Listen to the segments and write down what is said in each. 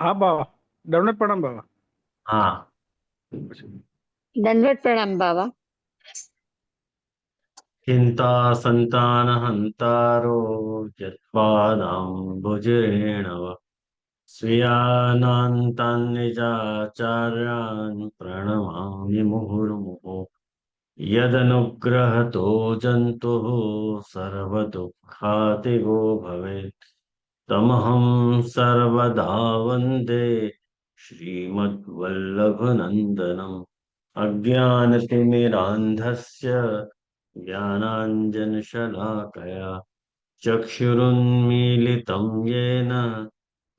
हाँ बाबा। दंडवत प्रणाम बाबा। हाँ। दंडवत प्रणाम बाबा। चिंता संतान हंतारो यत्पादाम्बुजरेणव स्वीयानान्तान्निजाचार्यान् प्रणमामि मुहुर्मुहुः यदनुग्रहतो जन्तुः सर्वदुःखातिगो भवेत् तमहं सर्वदा वन्दे श्रीमद्वल्लभनन्दनम् अज्ञानतिमिरान्धस्य ज्ञानाञ्जनशलाकया चक्षुरुन्मीलितं येन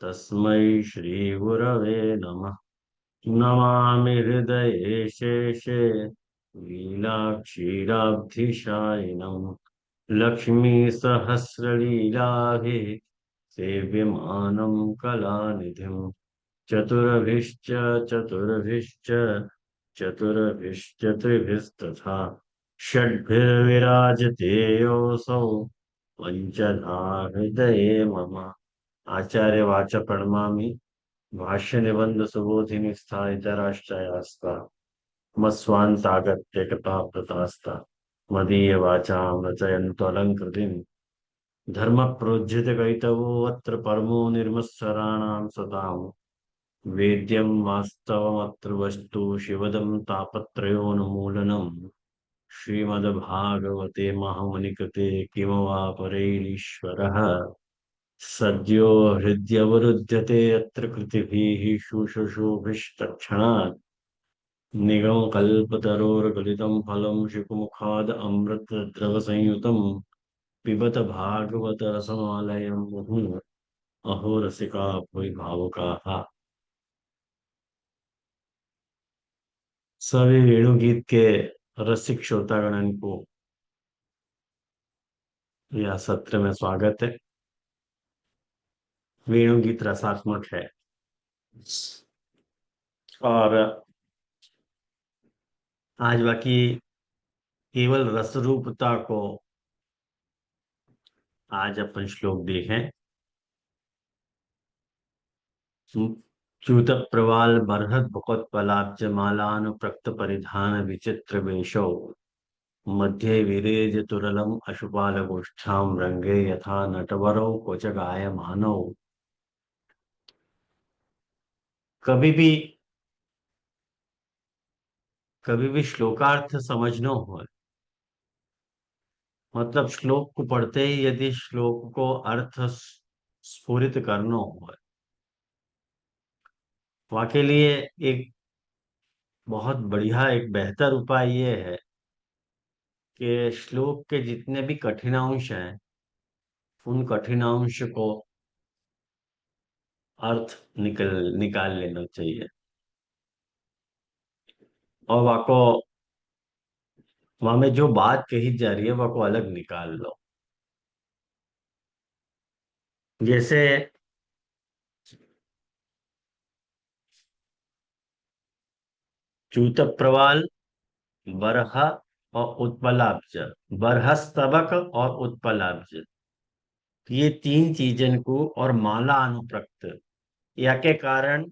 तस्मै श्रीगुरवे नमः। नमामि हृदये शेषे लीलाक्षीराब्धिशायिनम् लक्ष्मीसहस्रलीलाभिः सेव्यमानं कलानिधिम् चतुर्भिश्च चतुर्भिश्च चतुर्भिश्चतुर्भिस्तथा षड्भिर्विराजते योऽसौ पञ्चधा हृदये मम। आचार्य वाच प्रणमामि भाष्य निबंध सुबोधिनी स्थायितराश्चयास्ता मत्स्वान्तागत्य कथा प्रतास्ता मदीय वाचां रचयन्तु धर्म प्रोज्झित कैतवो अत्र परमो निर्मत्सराणां सताम् वेद्यं वास्तवमत्र वस्तु शिवदं तापत्रयोन्मूलनम् श्रीमद्भागवते महामुनिकृते किम वा परैरीश्वरः सद्यो हृद्यवरुध्यते अत्र कृतिभिः शुश्रूषुभिस्तत्क्षणात् निगमकल्पतरोर्गलितं फलं शिशुमुखाद् अमृतद्रवसंयुतं पिबत भागवत रसमालयं मुहुः अहो रसिका भुवि भावुकाः। सभी वेणुगीत के रसिक श्रोतागण को यह सत्र में स्वागत है। वेणुगीत रसात्मक है और आज बाकी केवल रसरूपता को आज अपन श्लोक देखें। च्यूत प्रवाल बरहत भुकत मालानुप्रक्त परिधान विचित्र वेशौ मध्ये विरेज तुरलम अशुपाल गोष्ठाम रंगे यथा नटवरौ क्वच गायमानौ। कभी भी कभी भी श्लोकार्थ समझना हो, मतलब श्लोक को पढ़ते ही यदि श्लोक को अर्थ स्फुरित करना हो, वाके लिए एक बहुत बढ़िया एक बेहतर उपाय ये है कि श्लोक के जितने भी कठिनांश हैं उन कठिनांश को अर्थ निकाल लेना चाहिए और वाको वहां में जो बात कही जा रही है वाको अलग निकाल लो। जैसे चूत प्रवाल बरह और उत्पलाब्ज, बरहस्तबक और उत्पलाब्ज, ये तीन चीजन को और माला अनुप्रक्त या के कारण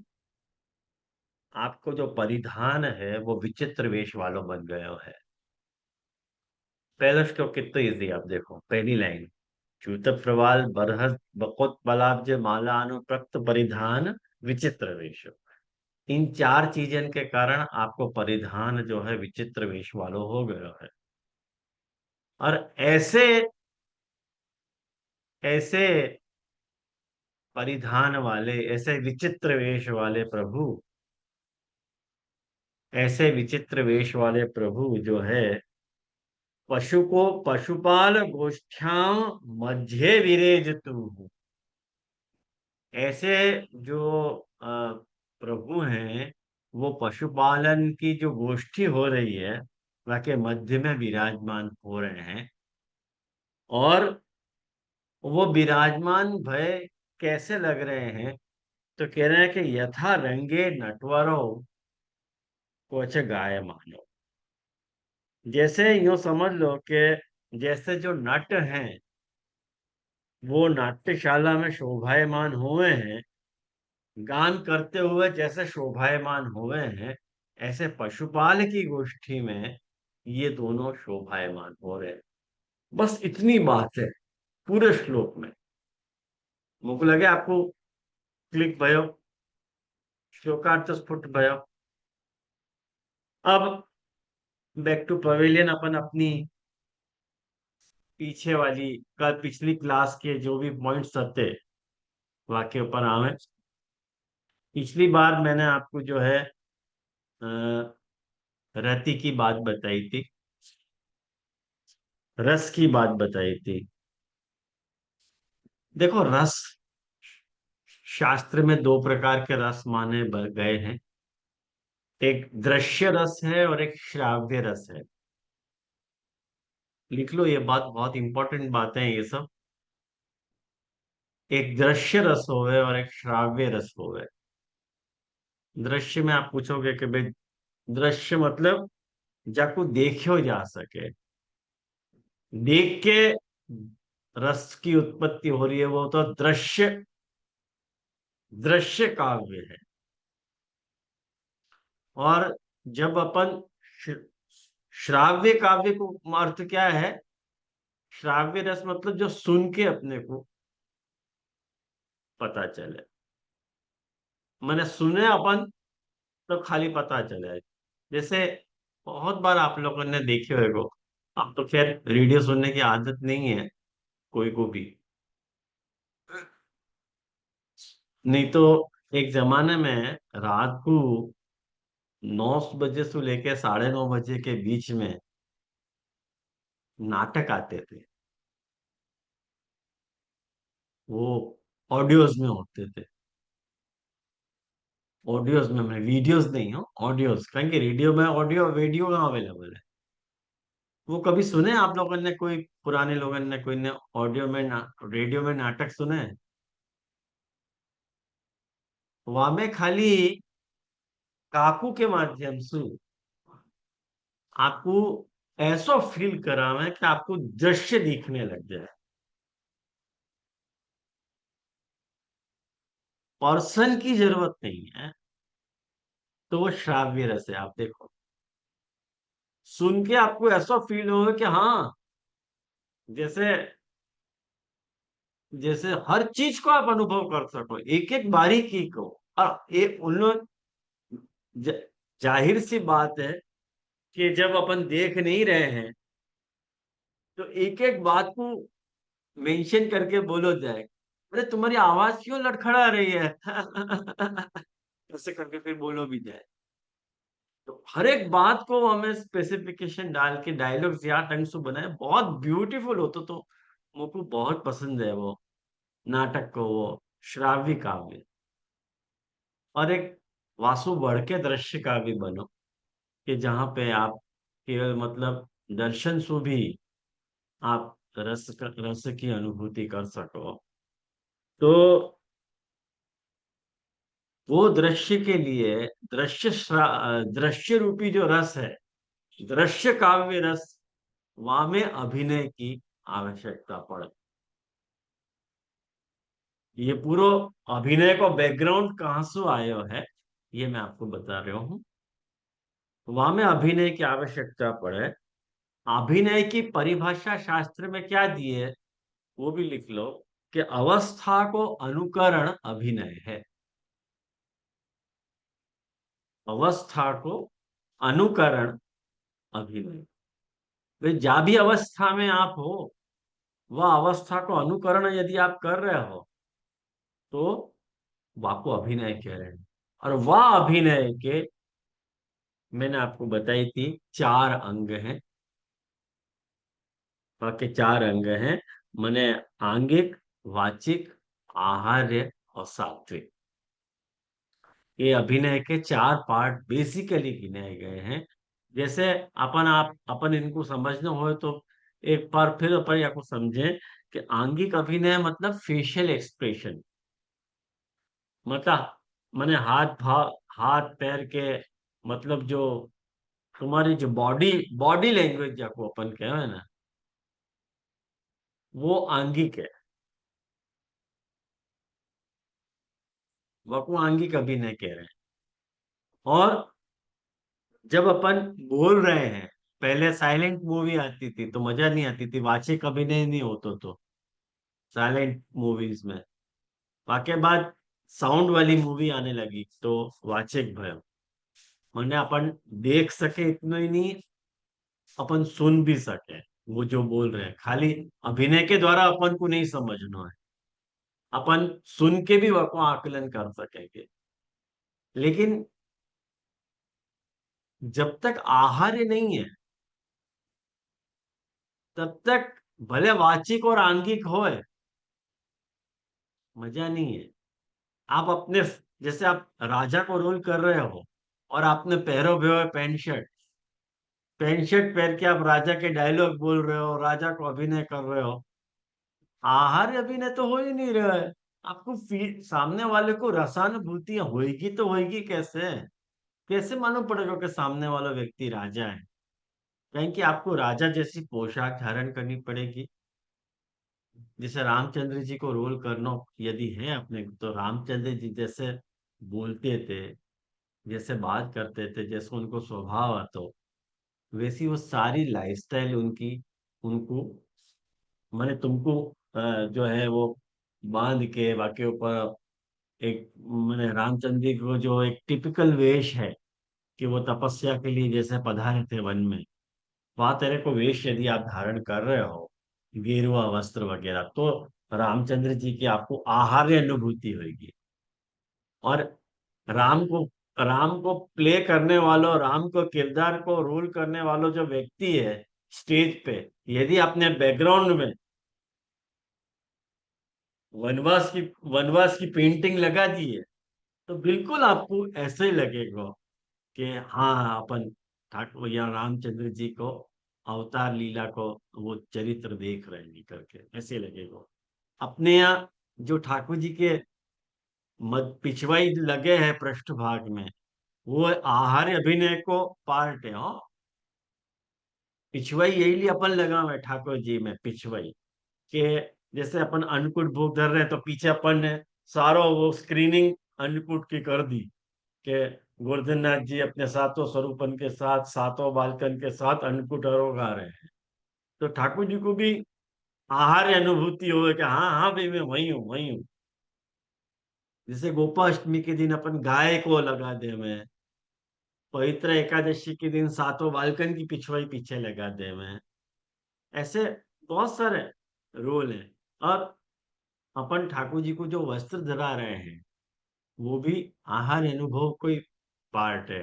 आपको जो परिधान है वो विचित्र वेश वालों बन गया है। पहला श्लोक कितना इजी, आप देखो पहली लाइन, च्यूत प्रवाल बरहस बकोत बलाब्ज माला अनुप्रक्त परिधान विचित्र वेश। इन चार चीजन के कारण आपको परिधान जो है विचित्र वेश वालों हो गया है। और ऐसे ऐसे परिधान वाले, ऐसे विचित्र वेश वाले प्रभु, ऐसे विचित्र वेश वाले प्रभु जो है पशु को पशुपाल गोष्ठ्याम मध्य विरेजतु। ऐसे जो प्रभु हैं वो पशुपालन की जो गोष्ठी हो रही है वह के मध्य में विराजमान हो रहे हैं। और वो विराजमान भय कैसे लग रहे हैं, तो कह रहे हैं कि यथा रंगे नटवरो कोच गाय मानो। जैसे यूं समझ लो कि जैसे जो नट हैं वो नाट्यशाला में शोभायमान हुए हैं, गान करते हुए जैसे शोभायमान हुए हैं, ऐसे पशुपाल की गोष्ठी में ये दोनों शोभायमान हो रहे हैं। बस इतनी बात है पूरे श्लोक में। मुझे लगे आपको क्लिक भयो, श्लोकार्थ स्फुट भयो। अब बैक टू पवेलियन, अपन अपनी पीछे वाली कल पिछली क्लास के जो भी पॉइंट्स थे वाक्य पर आवे। पिछली बार मैंने आपको जो है रति की बात बताई थी, रस की बात बताई थी। देखो, रस शास्त्र में दो प्रकार के रस माने गए हैं। एक दृश्य रस है और एक श्राव्य रस है। लिख लो, ये बात बहुत इंपॉर्टेंट बातें हैं ये सब। एक दृश्य रस होवे और एक श्राव्य रस होवे। दृश्य में आप पूछोगे कि भाई दृश्य मतलब जाको देखो जा सके, देख के रस की उत्पत्ति हो रही है, वो तो दृश्य दृश्य काव्य है। और जब अपन श- श्राव्य काव्य को अर्थ क्या है? श्राव्य रस मतलब जो सुन के अपने को पता चले। मैंने सुने अपन तो खाली पता चले। जैसे बहुत बार आप लोगों ने देखे होगा, अब तो खैर रेडियो सुनने की आदत नहीं है कोई को भी, नहीं तो एक जमाने में रात को 9 बजे से लेके 9:30 बजे के बीच में नाटक आते थे। वो ऑडियोज में होते थे। ऑडियोज में, मैं वीडियोज नहीं हूँ, ऑडियोज, कहेंगे रेडियो में ऑडियो वीडियो कहाँ अवेलेबल है? वो कभी सुने आप लोगों ने, कोई पुराने लोगों ने, कोई ने ऑडियो में रेडियो में नाटक सुने हैं? वहां में खाली काकू के माध्यम से आपको ऐसा फील करावे कि आपको दृश्य दिखने लग जाए। पर्सन की जरूरत नहीं है, तो वो श्राव्य रस है। आप देखो, सुन के आपको ऐसा फील होगा कि हाँ, जैसे जैसे हर चीज को आप अनुभव कर सको, एक एक बारीकी को। और एक उन लोग, ज- जाहिर सी बात है कि जब अपन देख नहीं रहे हैं तो एक एक बात को मेंशन करके बोलो जाए, अरे तुम्हारी आवाज क्यों लड़खड़ा रही है ऐसे करके फिर बोलो भी जाए। तो हर एक बात को हमें स्पेसिफिकेशन डाल के डायलॉग्स यार ढंग से बनाए, बहुत ब्यूटीफुल होता। तो मुझको बहुत पसंद है वो नाटक को, वो श्राव्य काव्य। और एक वासु बढ़ के दृश्य काव्य बनो, कि जहाँ पे आप केवल मतलब दर्शन से भी आप रस की अनुभूति कर सको। तो वो दृश्य के लिए दृश्य रूपी जो रस है, दृश्य काव्य रस, वहां में अभिनय की आवश्यकता पड़े। ये पूरा अभिनय का बैकग्राउंड कहाँ से आयो है, ये मैं आपको बता रहा हूँ। वहां में अभिनय की आवश्यकता पड़े। अभिनय की परिभाषा शास्त्र में क्या दी है, वो भी लिख लो, कि अवस्था को अनुकरण अभिनय है। अवस्था को अनुकरण अभिनय। वे जा भी अवस्था में आप हो, वह अवस्था को अनुकरण यदि आप कर रहे हो, तो वाको अभिनय कह रहे हैं। और वह अभिनय के, मैंने आपको बताई थी, 4 अंग हैं। वह के 4 अंग हैं, माने आंगिक, वाचिक, आहार्य और सात्विक। ये अभिनय के 4 पार्ट बेसिकली गिनाए गए हैं। जैसे अपन इनको समझना हो तो एक बार फिर अपन या को समझें कि आंगिक अभिनय मतलब फेशियल एक्सप्रेशन, मतलब माने हाथ पैर के, मतलब जो तुम्हारी जो बॉडी बॉडी लैंग्वेज जाको अपन कहे ना, वो आंगिक है। वको आंगी कभी नहीं कह रहे हैं। और जब अपन बोल रहे हैं, पहले साइलेंट मूवी आती थी तो मजा नहीं आती थी, वाचिक अभिनय नहीं होतो तो साइलेंट मूवीज में। वाके बाद साउंड वाली मूवी आने लगी तो वाचिक भयो। मैंने अपन देख सके इतना ही नहीं, अपन सुन भी सके वो जो बोल रहे हैं। खाली अभिनय के द्वारा अपन को नहीं समझना है, अपन सुन के भी वह आकलन कर सकेंगे। लेकिन जब तक आहार्य नहीं है तब तक भले वाचिक और आंगिक होए, मजा नहीं है। आप अपने, जैसे आप राजा को रोल कर रहे हो और आपने पहरो हुए पैंट शर्ट, पैंट शर्ट पहन के आप राजा के डायलॉग बोल रहे हो, राजा को अभिनय कर रहे हो, आहार्य अभिनय तो हो ही नहीं रहा है। आपको सामने वाले को रसानुभूतियां होगी तो होगी कैसे? कैसे मालूम पड़ेगा कि सामने वाला व्यक्ति राजा है? कहीं कि आपको राजा जैसी पोशाक धारण करनी पड़ेगी। जैसे रामचंद्र जी को रोल करना यदि है अपने को, तो रामचंद्र जी जैसे बोलते थे, जैसे बात करते थे, जैसे उनको स्वभाव आता हो, वैसी वो सारी लाइफस्टाइल उनकी, उनको, मैंने तुमको जो है वो बांध के बाकी ऊपर एक, मैंने रामचंद्र जी को जो एक टिपिकल वेश है कि वो तपस्या के लिए जैसे पधारे थे वन में, वहां तेरे को वेश यदि आप धारण कर रहे हो, गेरुआ वस्त्र वगैरह, तो रामचंद्र जी की आपको आहार्य अनुभूति होगी। और राम को राम को प्ले करने वालों, राम को किरदार को रोल करने वालों जो व्यक्ति है स्टेज पे, यदि आपने बैकग्राउंड में वनवास की वनवास की पेंटिंग लगा दी है, तो बिल्कुल आपको ऐसे ही लगेगा कि हाँ, अपन ठाकुर या रामचंद्र जी को अवतार लीला को वो चरित्र देख रहे हैं करके ऐसे लगेगा। अपने यहाँ जो ठाकुर जी के पिछवाई लगे हैं पृष्ठभाग में, वो आहार्य अभिनय को पार्ट है। हाँ, पिछवाई यही लिए अपन लगा हुआ है ठाकुर जी में, पिछवाई के जैसे अपन अन्नकूट भोग धर रहे हैं तो पीछे अपन ने सारो वो स्क्रीनिंग अन्नकूट की कर दी कि गोवर्धन नाथ जी अपने सातों स्वरूपन के साथ, सातों बालकन के साथ अन्नकूट आरोग आ रहे हैं। तो ठाकुर जी को भी आहार्य अनुभूति हो कि हाँ हाँ भाई, मैं वही हूँ, वही हूँ। जैसे गोपाष्टमी के दिन अपन गाय को लगा दे में, पवित्र एकादशी के दिन सातों बालकन की पिछवाई पीछे लगा दे में, ऐसे बहुत सारे रोल हैं। और अपन ठाकुर जी को जो वस्त्र धरा रहे हैं, वो भी आहार अनुभव कोई पार्ट है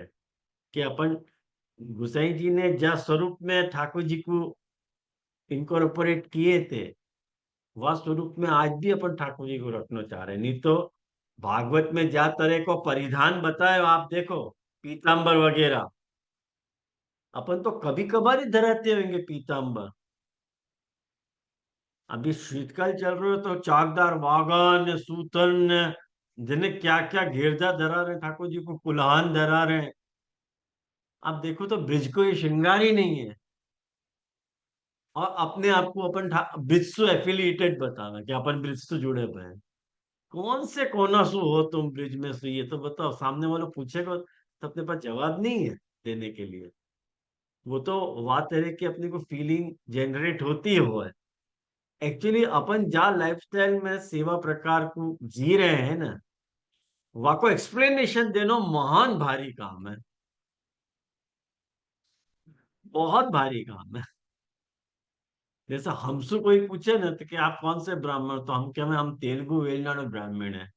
कि अपन गुसाई जी ने जस स्वरूप में ठाकुर जी को इनकॉर्पोरेट किए थे, वह स्वरूप में आज भी अपन ठाकुर जी को रखना चाह रहे हैं। नहीं तो भागवत में जा तरह को परिधान बताए आप देखो, पीतांबर वगैरह, अपन तो कभी कभार ही धराते होंगे पीतांबर। अभी शीतकाल चल रहे हो तो चाकदार वागन सूतन, जिन्हें क्या क्या घेरदा धरा रहे ठाकुर जी को, कुल्हान धरा रहे। अब देखो तो ब्रिज को ये श्रृंगार ही नहीं है। और अपने आप को अपन ब्रिज से एफिलिएटेड बताना कि अपन ब्रिज से जुड़े हुए हैं। कौन से कोना सु हो तुम ब्रिज में से, ये तो बताओ। सामने वाला पूछेगा तो अपने पास जवाब नहीं है देने के लिए। वो तो वह तरह की अपने को फीलिंग जनरेट होती हो है। एक्चुअली अपन जा लाइफस्टाइल में सेवा प्रकार को जी रहे हैं ना, वह को एक्सप्लेनेशन देना महान भारी काम है, बहुत भारी काम है। जैसे हमसे कोई पूछे ना तो कि आप कौन से ब्राह्मण, तो हम क्या, हम तेलुगु वेलनाडु ब्राह्मण है,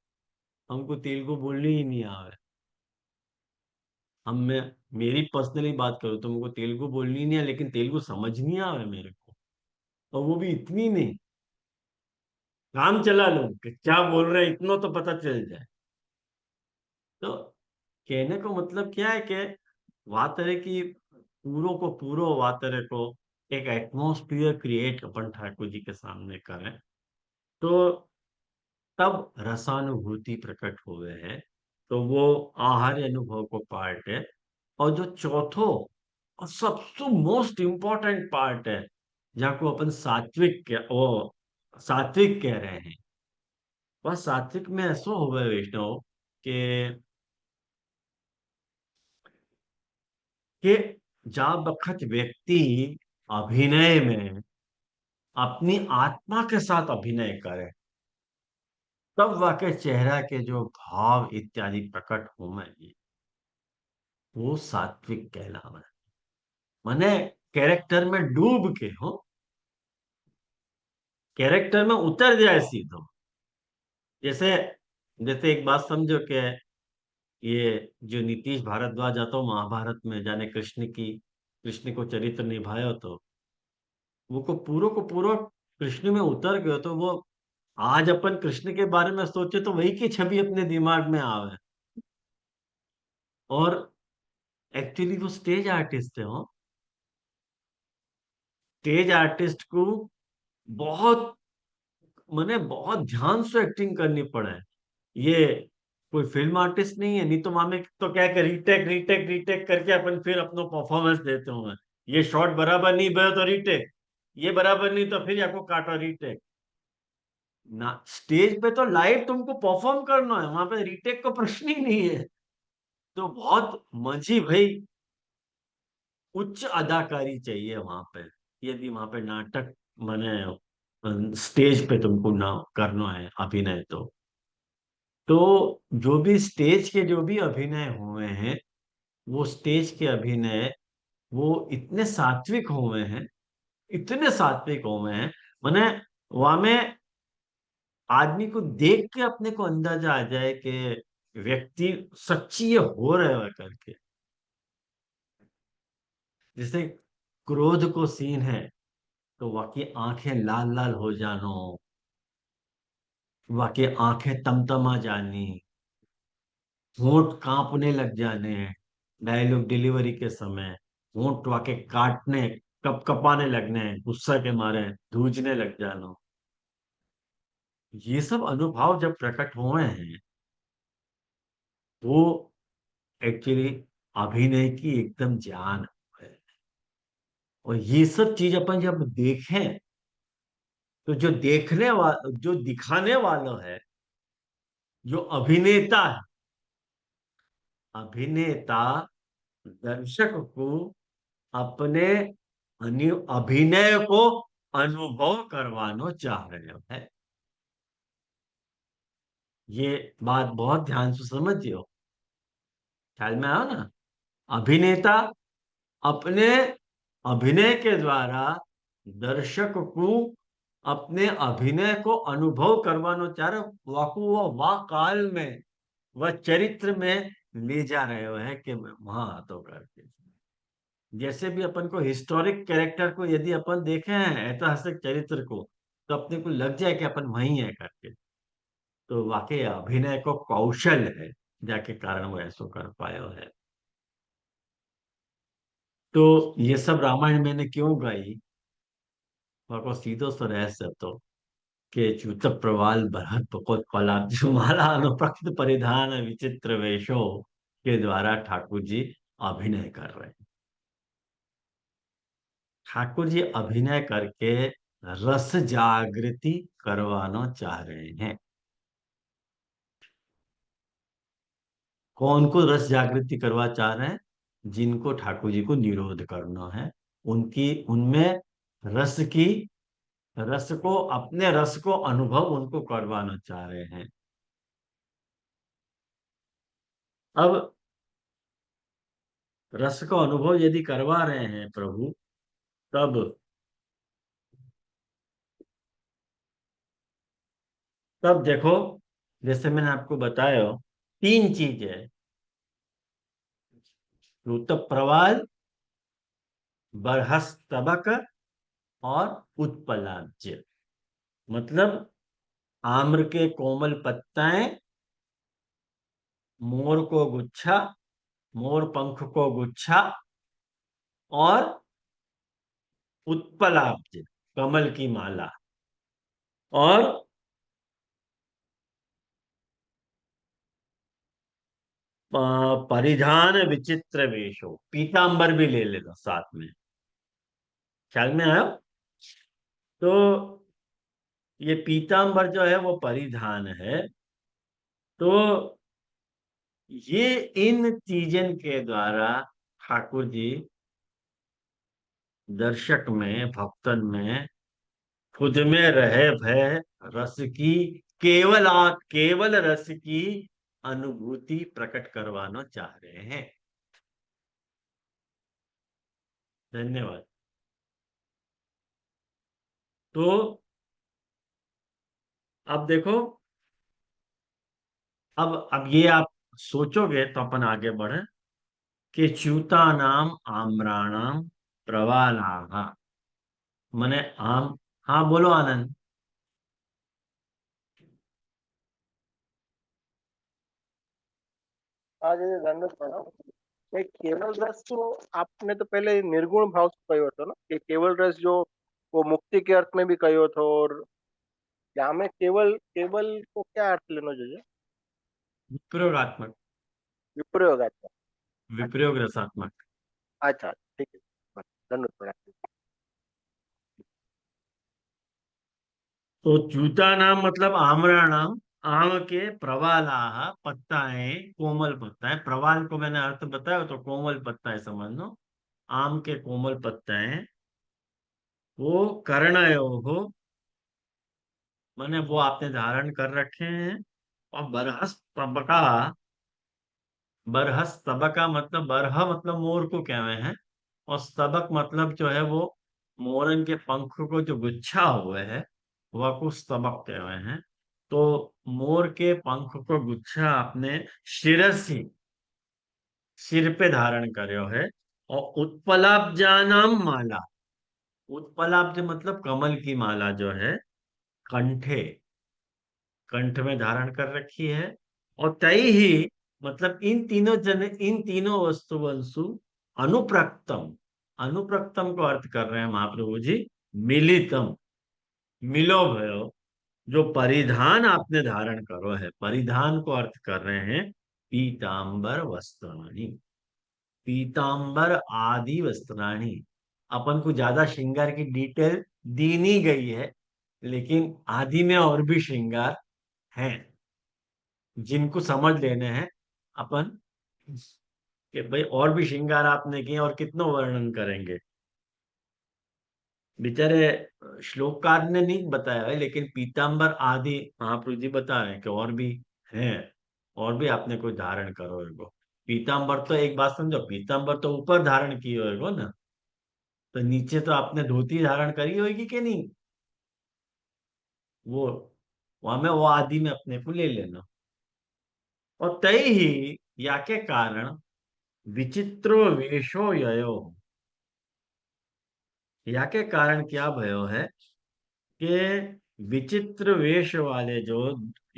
हमको तेलुगु बोलनी ही नहीं आवे। हम मैं मेरी पर्सनली बात करूँ तो मुझको तेलुगु बोलनी नहीं है, लेकिन तेलुगु समझ नहीं आवे मेरे को, और वो भी इतनी नहीं। काम चला लो कि क्या बोल रहे हैं इतना तो पता चल जाए। तो कहने को मतलब क्या है कि वह तरह की पूरों को पूरो वह तरह को एक एटमोस्फियर क्रिएट अपन ठाकुर जी के सामने करें, तो तब रसानुभूति प्रकट हुए है। तो वो आहार्य अनुभव को पार्ट है। और जो चौथो और सबसे मोस्ट इम्पोर्टेंट पार्ट है, जहाँ को अपन सात्विक कह रहे हैं, वह सात्विक में ऐसा हो गए वैष्णव कि कि जा बखत व्यक्ति अभिनय में अपनी आत्मा के साथ अभिनय करे, तब वाके चेहरा के जो भाव इत्यादि प्रकट होंगे, वो सात्विक कहलावे। माने कैरेक्टर में डूब के हो, कैरेक्टर में उतर जाए सीधो। जैसे जैसे एक बात समझो कि ये जो नीतीश भारद्वाज आता हो महाभारत में, जाने कृष्ण को चरित्र निभाया, तो वो को पूरा कृष्ण में उतर गयो, तो वो आज अपन कृष्ण के बारे में सोचे तो वही की छवि अपने दिमाग में आवे। और एक्चुअली वो स्टेज आर्टिस्ट है हो। स्टेज आर्टिस्ट को बहुत, मैंने बहुत ध्यान से एक्टिंग करनी पड़े। ये कोई फिल्म आर्टिस्ट नहीं है, नहीं तो मामे तो क्या कर रीटेक रीटेक रीटेक करके अपन फिर अपना परफॉर्मेंस देते होंगे। ये शॉट बराबर नहीं भयो तो रीटेक, ये बराबर नहीं तो फिर या को काटो रीटेक। ना, स्टेज पे तो लाइव तुमको परफॉर्म करना है, वहां पे रीटेक का प्रश्न ही नहीं है। तो बहुत मजी भाई, उच्च अदाकारी चाहिए वहां पे, यदि वहां पे नाटक माने स्टेज पे तुमको ना करना है अभिनय। तो जो भी स्टेज के जो भी अभिनय हुए हैं, वो स्टेज के अभिनय वो इतने सात्विक हुए हैं, इतने सात्विक हुए हैं। माने वहां में आदमी को देख के अपने को अंदाजा आ जाए कि व्यक्ति सच्ची ये हो रहा है करके। जैसे क्रोध को सीन है, तो वाकई आंखें लाल लाल हो जानो, वाकई आंखें तमतमा जानी, होंठ कांपने लग जाने, डायलॉग डिलीवरी के समय होंठ वाके काटने, कप कपाने लगने, गुस्सा के मारे धूजने लग जाना। ये सब अनुभव जब प्रकट हुए हैं, वो एक्चुअली अभिनय की एकदम जान है। और ये सब चीज अपन जब देखें, तो जो दिखाने वाला है, जो अभिनेता है, अभिनेता दर्शक को अपने अभिनय को अनुभव करवाना चाह रहे हैं। ये बात बहुत ध्यान से समझियो, ख्याल में आओ ना। अभिनेता अपने अभिनय के द्वारा दर्शक को अपने अभिनय को अनुभव करवाना चाह रहे, वाकु वह काल में, वह चरित्र में ले जा रहे हो है कि वहां तो करके। जैसे भी अपन को हिस्टोरिक कैरेक्टर को यदि अपन देखे हैं, ऐतिहासिक चरित्र को, तो अपने को लग जाए कि अपन वही है करके। तो वाकई अभिनय को कौशल है, जाके कारण वो ऐसा कर पाया है। तो ये सब रामायण मैंने क्यों गाई, वह सीधो सो रहस्य तो के च्युत प्रवाल बरहत पकोत पलाजुमाला अनुप्रक्त परिधान विचित्र वेशों के द्वारा ठाकुर जी अभिनय कर रहे हैं। ठाकुर जी अभिनय करके रस जागृति करवाना चाह रहे हैं। कौन को रस जागृति करवा चाह रहे हैं? जिनको ठाकुर जी को निरोध करना है, उनकी उनमें रस की, रस को, अपने रस को अनुभव उनको करवाना चाह रहे हैं। अब रस को अनुभव यदि करवा रहे हैं प्रभु, तब तब देखो, जैसे मैंने आपको बताया, तीन चीज है: ऋत प्रवाल, बरहस्तबक और उत्पलाज्य। मतलब आम्र के कोमल पत्ताएं, मोर को गुच्छा, मोर पंख को गुच्छा, और उत्पलाब्ज, कमल की माला, और परिधान विचित्र वेशो, पीतांबर भी ले लेना साथ में। ख्याल में आया? तो ये पीतांबर जो है वो परिधान है। तो ये इन तीजन के द्वारा ठाकुर जी दर्शक में, भक्तन में, खुद में रहे भय रस की, केवल रस की अनुभूति प्रकट करवाना चाह रहे हैं। धन्यवाद। तो अब देखो, अब ये आप सोचोगे तो अपन आगे बढ़े कि च्यूतानाम आम्राणाम प्रवालाः, माने आम। हाँ बोलो आनंद। आज ધનુષ બનો એ કેવલ રસ तो आपने तो पहले निर्गुण भाव से कहो હતો ना कि केवल रस जो वो मुक्ति के अर्थ में भी कहो હતો और यहाँ में केवल केवल को क्या अर्थ लेना चाहिए? विप्रयोगात्मक। विप्रयोग आता है। विप्रयोग रसात्मक। अच्छा ठीक है, धनुष बना। तो च्यूता नाम मतलब आम्रा नाम, आम के प्रवालाः, पत्ताएं, कोमल पत्ता है। प्रवाल को मैंने अर्थ बताया तो कोमल पत्ता है समझ लो। आम के कोमल पत्ताएं, वो कर्णयोः, माने वो आपने धारण कर रखे हैं। और बरहस्तबका, बरहस्तबका मतलब बरह मतलब मोर को कहवे हैं, और स्तबक मतलब जो है वो मोरन के पंख को जो गुच्छा हुए है वह को स्तबक कहवे हैं। तो मोर के पंख को गुच्छा आपने शिरसी, सिर पे धारण કર્યો है। और उत्पलाब्जानाम माला, उत्पलाब्ज मतलब कमल की माला जो है कंठे, कंठ में धारण कर रखी है। और तय ही मतलब इन तीनों जन, इन तीनों वस्तुवंशु अनुप्रक्तम, अनुप्रक्तम को अर्थ कर रहे हैं महाप्रभु जी मिलितम, मिलो भयो, जो परिधान आपने धारण करो है, परिधान को अर्थ कर रहे हैं पीतांबर वस्त्राणी, पीतांबर आदि वस्त्राणी। अपन को ज्यादा श्रृंगार की डिटेल दी नहीं गई है, लेकिन आदि में और भी श्रृंगार हैं जिनको समझ लेने हैं अपन, कि भाई और भी श्रृंगार आपने किए और कितना वर्णन करेंगे। बेचारे श्लोककार ने नहीं बताया है, लेकिन पीतांबर आदि महाप्रभु जी बता रहे हैं कि और भी हैं, और भी आपने कोई धारण करो एगो। पीतांबर तो एक बात समझो, पीतांबर तो ऊपर धारण किए होएगो ना, तो नीचे तो आपने धोती धारण करी होगी कि नहीं, वो वहां में वो आदि में अपने को ले लेना। और तय ही या के कारण विचित्रो वेशो ययो, या के कारण क्या भयो है कि विचित्र वेश वाले जो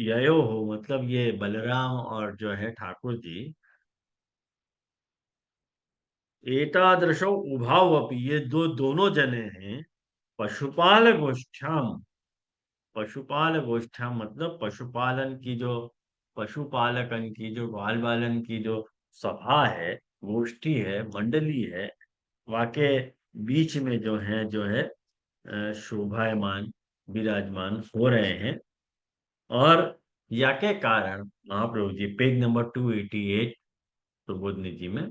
ययो हो, मतलब ये बलराम और जो है ठाकुर जी, एतादृशो उभाव अपि, ये दो दोनों जने हैं पशुपाल गोष्ठम, पशुपाल गोष्ठम मतलब पशुपालन की जो, पशुपालकन की जो, ग्वाल बालन की जो सभा है, गोष्ठी है, मंडली है, वाके बीच में जो है शोभायमान, विराजमान हो रहे हैं। और या के कारण महाप्रभु जी पेज नंबर 288 प्रबोधनी जी में,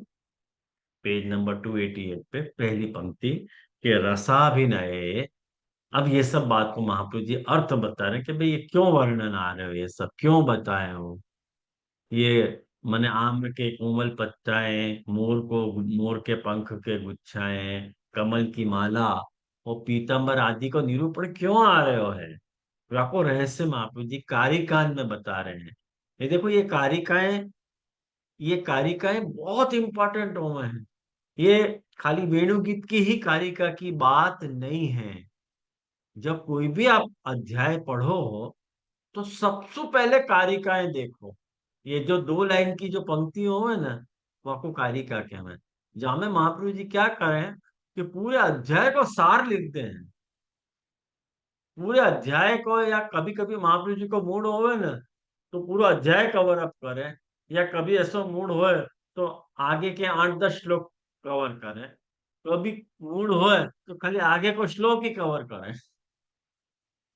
पेज नंबर 288 पे पहली पंक्ति के रसाभिनय। अब ये सब बात को महाप्रभु जी अर्थ बता रहे हैं कि भाई ये क्यों वर्णन आ रहे हो, ये सब क्यों बताए हो। ये माने आम के कोमल पत्ताएं, मोर को, मोर के पंख के गुच्छाएं, कमल की माला और पीतांबर आदि को निरूपण क्यों आ रहे हो है। तो आपको रहस्य महाप्रभु जी कारिकान में बता रहे हैं। ये देखो ये कारिकाएं, ये कारिकाएं बहुत इंपॉर्टेंट हो हैं। ये खाली वेणुगीत की ही कारिका की बात नहीं है। जब कोई भी आप अध्याय पढ़ो हो तो सबसे पहले कारिकाएं देखो। ये जो दो लाइन की जो पंक्ति हो है ना, वो आपको कारिका कहना है। जहां में महाप्रभु जी क्या करें कि पूरे अध्याय को सार लिखते हैं, पूरे अध्याय को, या कभी कभी महाप्रभु जी को मूड होवे ना तो पूरा अध्याय कवर अप करें, या कभी ऐसा मूड होए तो आगे के 8-10 श्लोक कवर करें, कभी मूड होए तो खाली आगे को श्लोक ही कवर करें,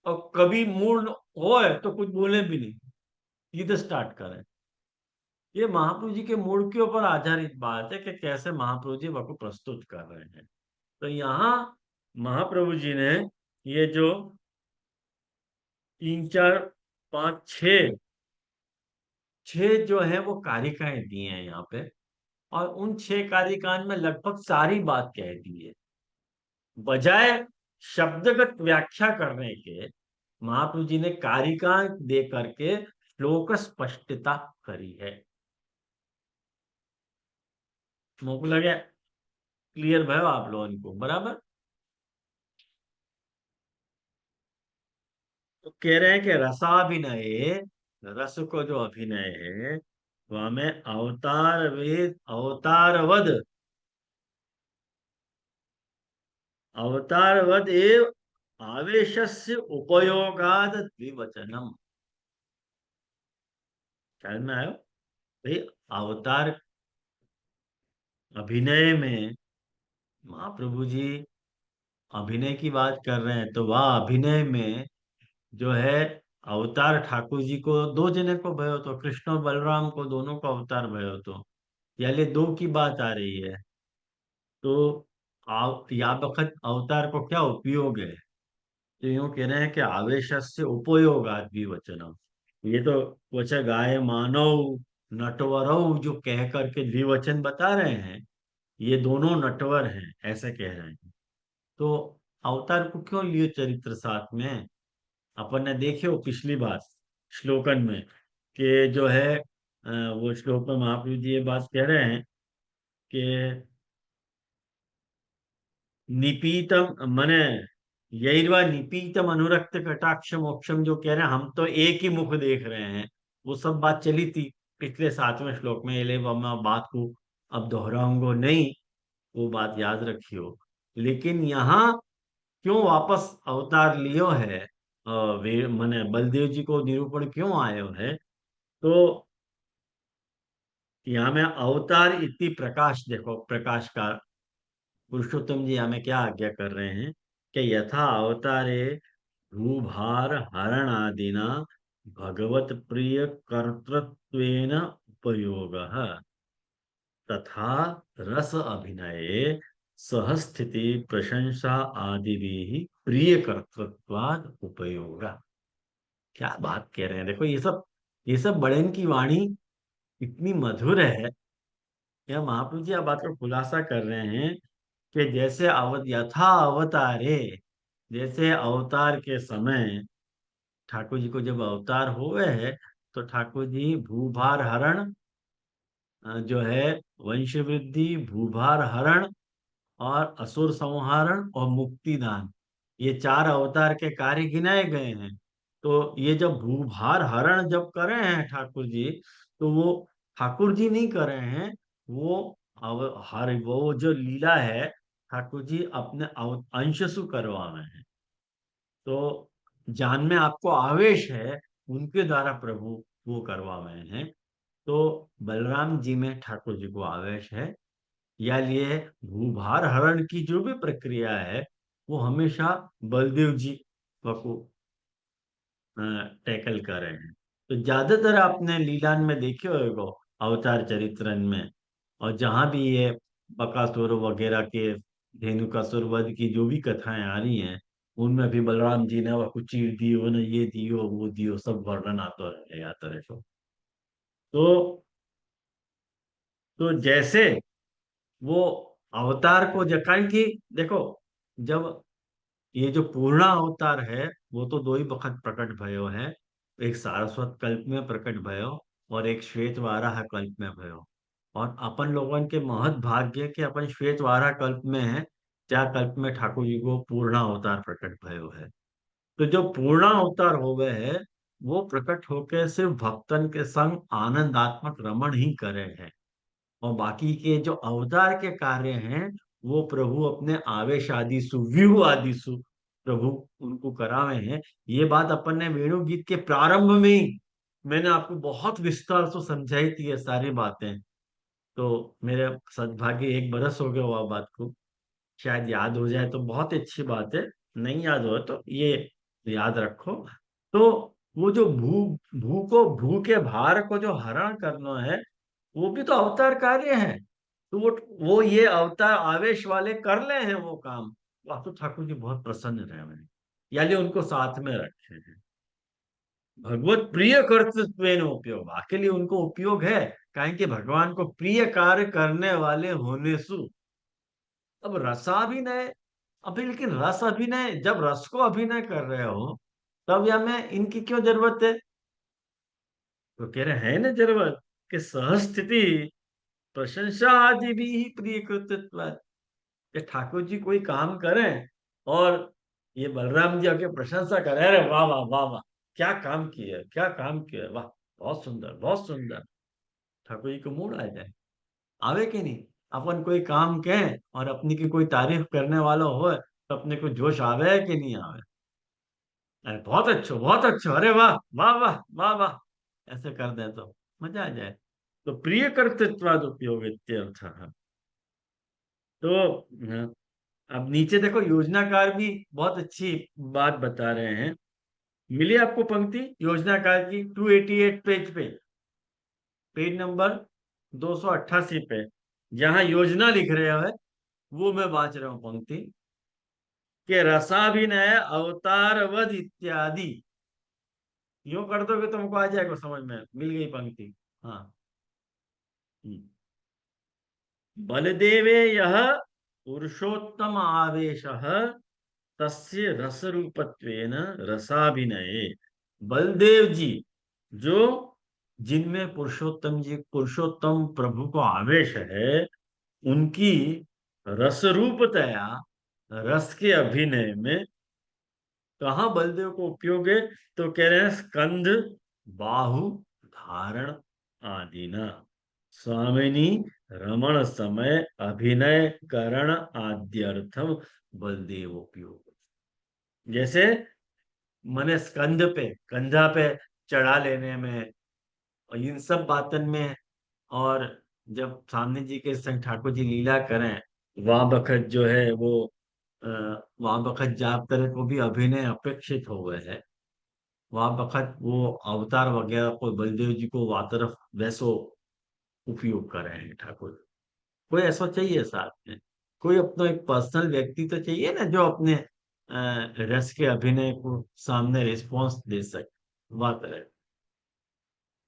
और कभी मूड होए तो कुछ बोले भी नहीं, सीधे स्टार्ट करें। ये महाप्रभु जी के मूड के ऊपर आधारित बात है कि कैसे महाप्रभु जी वह को प्रस्तुत कर रहे हैं। तो यहाँ महाप्रभु जी ने ये जो 3 4 5 6 जो है वो कारिकाएं दी हैं यहाँ पे, और उन 6 कारिकाओं में लगभग सारी बात कह दी है। बजाय शब्दगत व्याख्या करने के महाप्रभु जी ने कारिका दे करके श्लोक स्पष्टता करी है। मोक लगे क्लियर भयो आप लोगों को बराबर। तो कह रहे हैं कि रसाभिनय, रस को जो अभिनय है वह में अवतार वेद अवतारवद, अवतारवद एव आवेशस्य उपयोगाद द्विवचनम। ख्याल में आयो भाई? अवतार अभिनय में महाप्रभु जी अभिनय की बात कर रहे हैं, तो वह अभिनय में जो है अवतार ठाकुर जी को दो जने को भयो, तो कृष्ण और बलराम को दोनों को अवतार भयो, तो यानी दो की बात आ रही है। तो या वक्त अवतार को क्या उपयोग है? तो यूं कह रहे हैं कि आवेश से उपयोगाद भी वचनम। ये तो वचन गाय मानव नटवरव जो कह करके द्विवचन बता रहे हैं, ये दोनों नटवर हैं ऐसे कह रहे हैं। तो अवतार को क्यों लिए चरित्र साथ में? अपन ने देखे हो पिछली बार श्लोकन में कि जो है वो श्लोक में महाप्रभु जी ये बात कह रहे हैं कि निपीतम मने यही निपीतम अनुरक्त कटाक्ष मोक्षम, जो कह रहे हैं हम तो एक ही मुख देख रहे हैं। वो सब बात चली थी पिछले 7वें श्लोक में, ये मैं बात को अब दोहराऊंगा नहीं, वो बात याद रखियो। लेकिन यहाँ क्यों वापस अवतार लियो है, वे मने बलदेव जी को निरूपण क्यों आयो है? तो यहाँ में अवतार इति प्रकाश, देखो प्रकाश का पुरुषोत्तम जी हमें क्या आज्ञा कर रहे हैं कि यथा अवतारे भूभार हरण आदिना भगवत प्रिय कर्तृत्वेन उपयोगः, तथा रस अभिनये सहस्थिति प्रशंसा आदि भी प्रिय कर्तृत्वाद उपयोगा। क्या बात कह रहे हैं, देखो ये सब बड़न की वाणी इतनी मधुर है। यह महाप्रभु जी आप बात का खुलासा कर रहे हैं कि जैसे यथा अवतारे, जैसे अवतार के समय ठाकुर जी को जब अवतार हुए हैं, तो ठाकुर जी भूभार हरण जो है वंश वृद्धि, भूभार हरण और असुर संहारण और मुक्ति दान, ये 4 अवतार के कार्य गिनाए गए हैं। तो ये जब भूभार हरण जब कर रहे हैं ठाकुर जी, तो वो ठाकुर जी नहीं कर रहे हैं, वो वो जो लीला है ठाकुर जी अपने अंश सु करवा रहे हैं। तो जान में आपको आवेश है, उनके द्वारा प्रभु वो करवा रहे हैं। तो बलराम जी में ठाकुर जी को आवेश है, या लिए भूभार हरण की जो भी प्रक्रिया है वो हमेशा बलदेव जी को टैकल कर रहे हैं। तो ज्यादातर आपने लीलान में देखे होगा अवतार चरित्रन में, और जहां भी ये बकासुर वगैरह के धेनुकासुर वध की जो भी कथाएं आ रही हैं, उनमें भी बलराम जी ने वह कुछ चीर दियो ने, ये दियो वो दियो, सब वर्णन आता है आता है। तो तो जैसे वो अवतार को जकाई कि देखो, जब ये जो पूर्णा अवतार है वो तो 2 ही बखत प्रकट भयो है, एक सारस्वत कल्प में प्रकट भयो और एक श्वेत वाराह कल्प में भयो। और अपन लोगन के महत भाग्य के अपन श्वेत वाराह कल्प में है, जहाँ कल्प में ठाकुर जी को पूर्णा अवतार प्रकट भयो है। तो जो पूर्णा अवतार हो गए है, वो प्रकट होकर सिर्फ भक्तन के संग आनंदात्मक रमण ही करे हैं, और बाकी के जो अवतार के कार्य हैं वो प्रभु अपने आवेश आदि सु व्यूह आदि सु प्रभु उनको करावे हैं। ये बात अपन ने वेणु गीत के प्रारंभ में ही मैंने आपको बहुत विस्तार से समझाई थी ये सारी बातें। तो मेरे सद्भाग्य 1 बरस हो गया हुआ बात को, शायद याद हो जाए तो बहुत अच्छी बात है, नहीं याद हो तो ये याद रखो। तो वो जो भू भू के भार को जो हरण करना है, वो भी तो अवतार कार्य है। तो वो ये अवतार आवेश वाले कर ले हैं वो काम। वह तो ठाकुर जी बहुत प्रसन्न रहे मैंने, यानी उनको साथ में रखे हैं। भगवत प्रिय कर्तृत्व उपयोग, के लिए उनको उपयोग है, कहें कि भगवान को प्रिय कार्य करने वाले होने सु। अब रसाभिनय, अभी लेकिन रस अभिनय, जब रस को अभिनय कर रहे हो तब या में इनकी क्यों जरूरत है? तो कह रहे हैं ना जरूरत कि सहस्थिति प्रशंसा आदि भी ही प्रिय कृतित्व है। कि ठाकुर जी कोई काम करें और ये बलराम जी आके प्रशंसा करे, अरे वाह वाह वाह वाह, क्या काम किया, क्या काम किया, वाह, बहुत सुंदर बहुत सुंदर। ठाकुर जी को मूड आ जाए, आवे कि नहीं? अपन कोई काम कहें और अपनी की कोई तारीफ करने वाला हो तो अपने को जोश आवे कि नहीं आवे? अरे बहुत अच्छो, अरे वाह वाह वाह वाह वाह, ऐसे कर दे तो मजा आ जाए। तो प्रिय कर्तृत्वाद उपयोग इत्यर्थ। तो अब नीचे देखो, योजनाकार भी बहुत अच्छी बात बता रहे हैं। मिली आपको पंक्ति योजनाकार की 288 पेज पे, पेज नंबर 288 पे, जहां योजना लिख रहे हो, वो मैं बांच रहा हूं पंक्ति के रसाभिनय अवतारवध इत्यादि। यूं कर दोगे तो हमको आ जाएगा समझ में, मिल गई पंक्ति। हाँ। हम्म। बलदेवे यह पुरुषोत्तम आवेश तस्य रस रूपत्वेन रसाभिनये। बलदेव जी जो, जिनमें पुरुषोत्तम प्रभु को आवेश है, उनकी रस रूपतया, रस के अभिनय में कहाँ बलदेव को उपयोग है? तो कह रहे हैं स्कंध बाहु धारण आदि न स्वामिनी रमण समय अभिनय करण आद्यर्थम बलदेव उपयोग। जैसे मने स्कंध पे, कंधा पे चढ़ा लेने में और इन सब बातन में, और जब सामने जी के संग ठाकुर जी लीला करें, वहां बखत जो है वो वहां बखत जाप तरह को भी अभिनय अपेक्षित हो गए है। वहां बखत वो अवतार वगैरह को बलदेव जी को वहां तरफ वैसो उपयोग कर रहे हैं ठाकुर। कोई ऐसा चाहिए साथ में, कोई अपना एक पर्सनल व्यक्ति तो चाहिए ना, जो अपने रस के अभिनय को सामने रिस्पॉन्स दे सके, वह तरह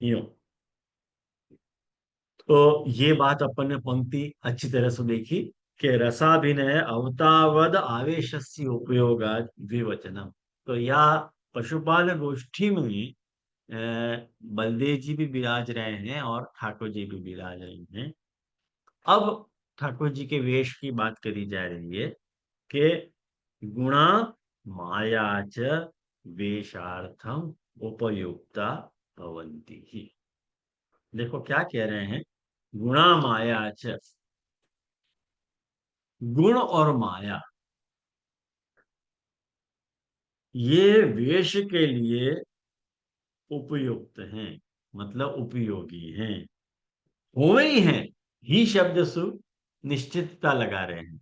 यूं। तो ये बात अपन ने पंक्ति अच्छी तरह से देखी कि रसाभिनय अवतावद आवेशस्य उपयोगाद विवचनम। तो या पशुपाल गोष्ठी में बलदेव जी भी विराज रहे हैं और ठाकुर जी भी विराज रहे हैं। अब ठाकुर जी के वेश की बात करी जा रही है कि गुणा माया च वेशार्थम उपयुक्ता भवन्ति ही। देखो क्या कह रहे हैं, गुणा माया च, गुण और माया ये वेश के लिए उपयुक्त हैं, मतलब उपयोगी हैं, हो ही हैं। ही शब्द सु निश्चितता लगा रहे हैं।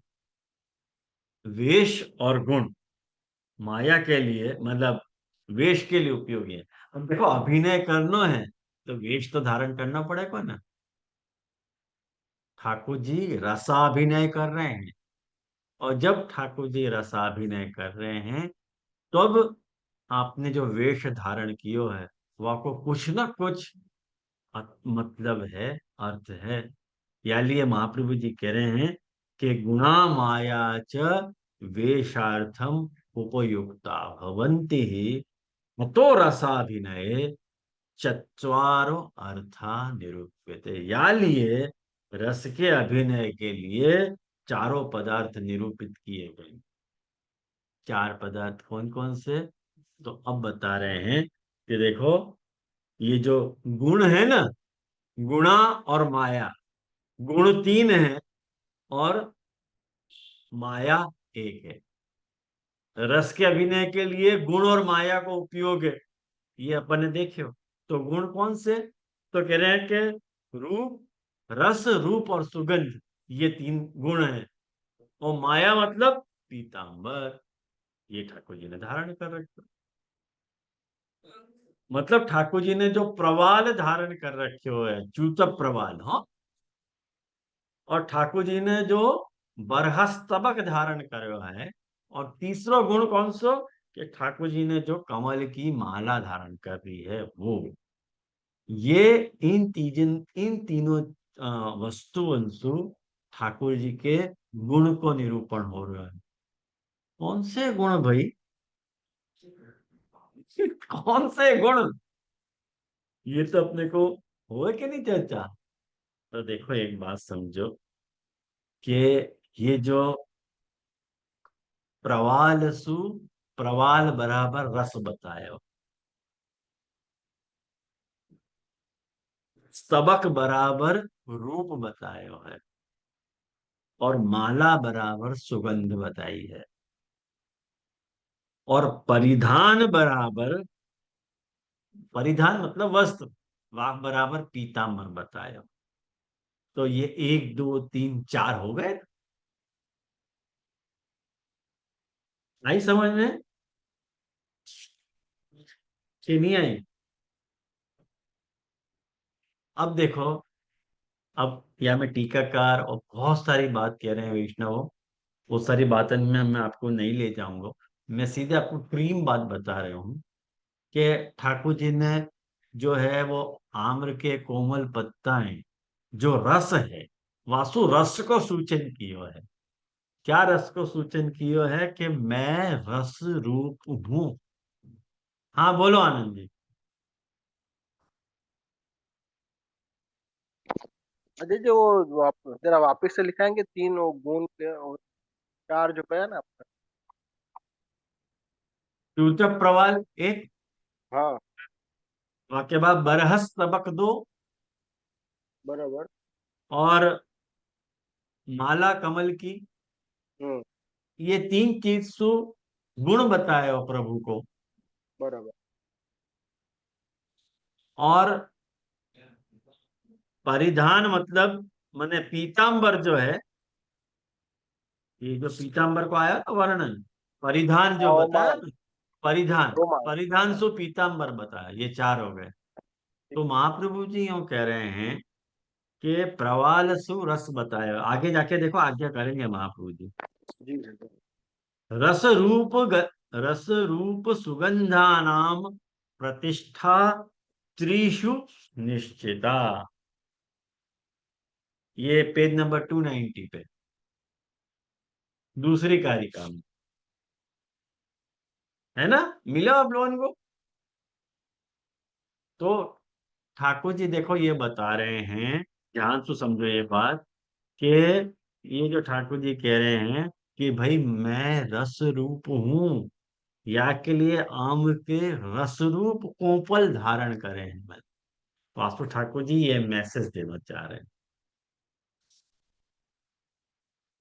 वेश और गुण माया के लिए, मतलब वेश के लिए उपयोगी है। अब देखो अभिनय करना है तो वेश तो धारण करना पड़ेगा ना। ठाकुर जी रसाभिनय कर रहे हैं, और जब ठाकुर जी रसाभिनय कर रहे हैं तब आपने जो वेश धारण कियो है वह को कुछ ना कुछ मतलब है, अर्थ है। या लिए महाप्रभु जी कह रहे हैं कि गुणा माया च वेशार्थम उपयुक्ता भवन्ति ही तो रसाभिनय चत्वारो अर्था निरूप्यते। या लिए रस के अभिनय के लिए चारों पदार्थ निरूपित किए गए। चार पदार्थ कौन कौन से? तो अब बता रहे हैं कि देखो, ये जो गुण है ना, गुणा और माया, गुण तीन है और माया एक है। रस के अभिनय के लिए गुण और माया को उपयोग है, ये अपन ने देखे हो। तो गुण कौन से? तो कह रहे हैं कि रूप, रस, रूप और सुगंध, ये तीन गुण हैं। और माया मतलब पीतांबर, ये ठाकुर जी ने धारण कर रखा। मतलब ठाकुर जी ने जो प्रवाल धारण कर रखे हो है, चूतक प्रवाल, हाँ। और ठाकुर जी ने जो बरहस्तबक धारण करो है। और तीसरा गुण कौन सो, कि ठाकुर जी ने जो कमल की माला धारण कर रही है वो। ये इन तीनों वस्तु अंशु ठाकुर जी के गुण को निरूपण हो रहा है। कौन से गुण भाई? कौन से गुण? ये तो अपने को हो कि नहीं चर्चा। तो देखो एक बात समझो कि ये जो प्रवाल सु प्रवाल बराबर रस बतायो, स्तबक बराबर रूप बतायो है, और माला बराबर सुगंध बताई है, और परिधान बराबर, परिधान मतलब वस्त्र, वाक बराबर पीताम्बर बतायो। तो ये एक दो तीन चार हो गए। आई समझ में कि नहीं आई? अब देखो, अब या मैं टीकाकार और बहुत सारी बात कह रहे हैं वैष्णव, वो सारी बातों में मैं आपको नहीं ले जाऊंगा। मैं सीधे आपको क्रीम बात बता रहा हूँ कि ठाकुर जी ने जो है वो आम्र के कोमल पत्ताएं, जो रस है, वासु रस को सूचन कियो है। क्या रस को सूचन कियो है? कि मैं रस रूप हूं। हाँ बोलो आनंद जी। अजय जी, वो आप जरा वापस से लिखाएंगे, तीन वो गुण के और चार जो कहा ना आपने। सूचक प्रवाल एक, हाँ, उसके बाद बरहस तबक दो, बराबर। और माला कमल की। हम्म। ये तीन चीज सु गुण बताए हो प्रभु को। बराबर। और परिधान मतलब माने पीतांबर जो है, ये जो पीतांबर को आया तो वर्णन, परिधान जो बताया रोमाल। ना, परिधान, रोमाल। परिधान सु पीतांबर बताया, ये चार हो गए। ठीक तो है। महाप्रभु जी यूं कह रहे हैं कि प्रवाल सु रस बताया। आगे जाके देखो आज्ञा करेंगे महाप्रभु जी। जी जी जी। रस रूप रस रूप सुगंधा नाम प्रतिष्ठा त्रिषु निश्चिता। ये पेज नंबर 290 पे, दूसरी कारिका में है ना। मिला आप लोगों को? तो ठाकुर जी देखो ये बता रहे हैं, ध्यान से समझो ये बात, कि ये जो ठाकुर जी कह रहे हैं कि भाई मैं रस रूप हूं, या के लिए आम के रस रूप कोपल धारण करे हैं मैं। वास्तु ठाकुर जी ये मैसेज देना चाह रहे हैं।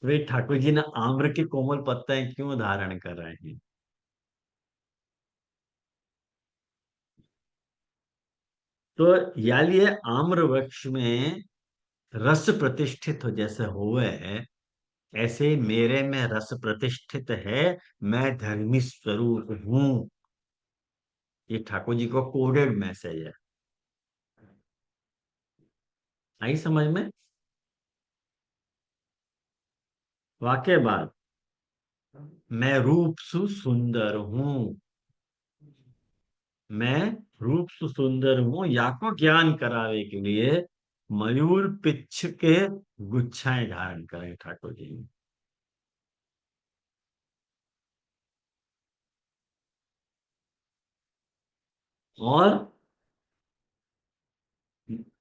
वे ठाकुर जी ने आम्र के कोमल पत्ते क्यों धारण कर रहे हैं? तो यार ये आम्र वृक्ष में रस प्रतिष्ठित हो जैसे हुए, ऐसे मेरे में रस प्रतिष्ठित है। मैं धर्मी स्वरूप हूं। ये ठाकुर जी को कोडेड मैसेज है। आई समझ में? वाक्य बात, मैं रूप सु सुंदर हूं। मैं रूप सु सुंदर हूं, या को ज्ञान करावे के लिए मयूर पिच्छ के गुच्छाएं धारण करें ठाकुर जी। और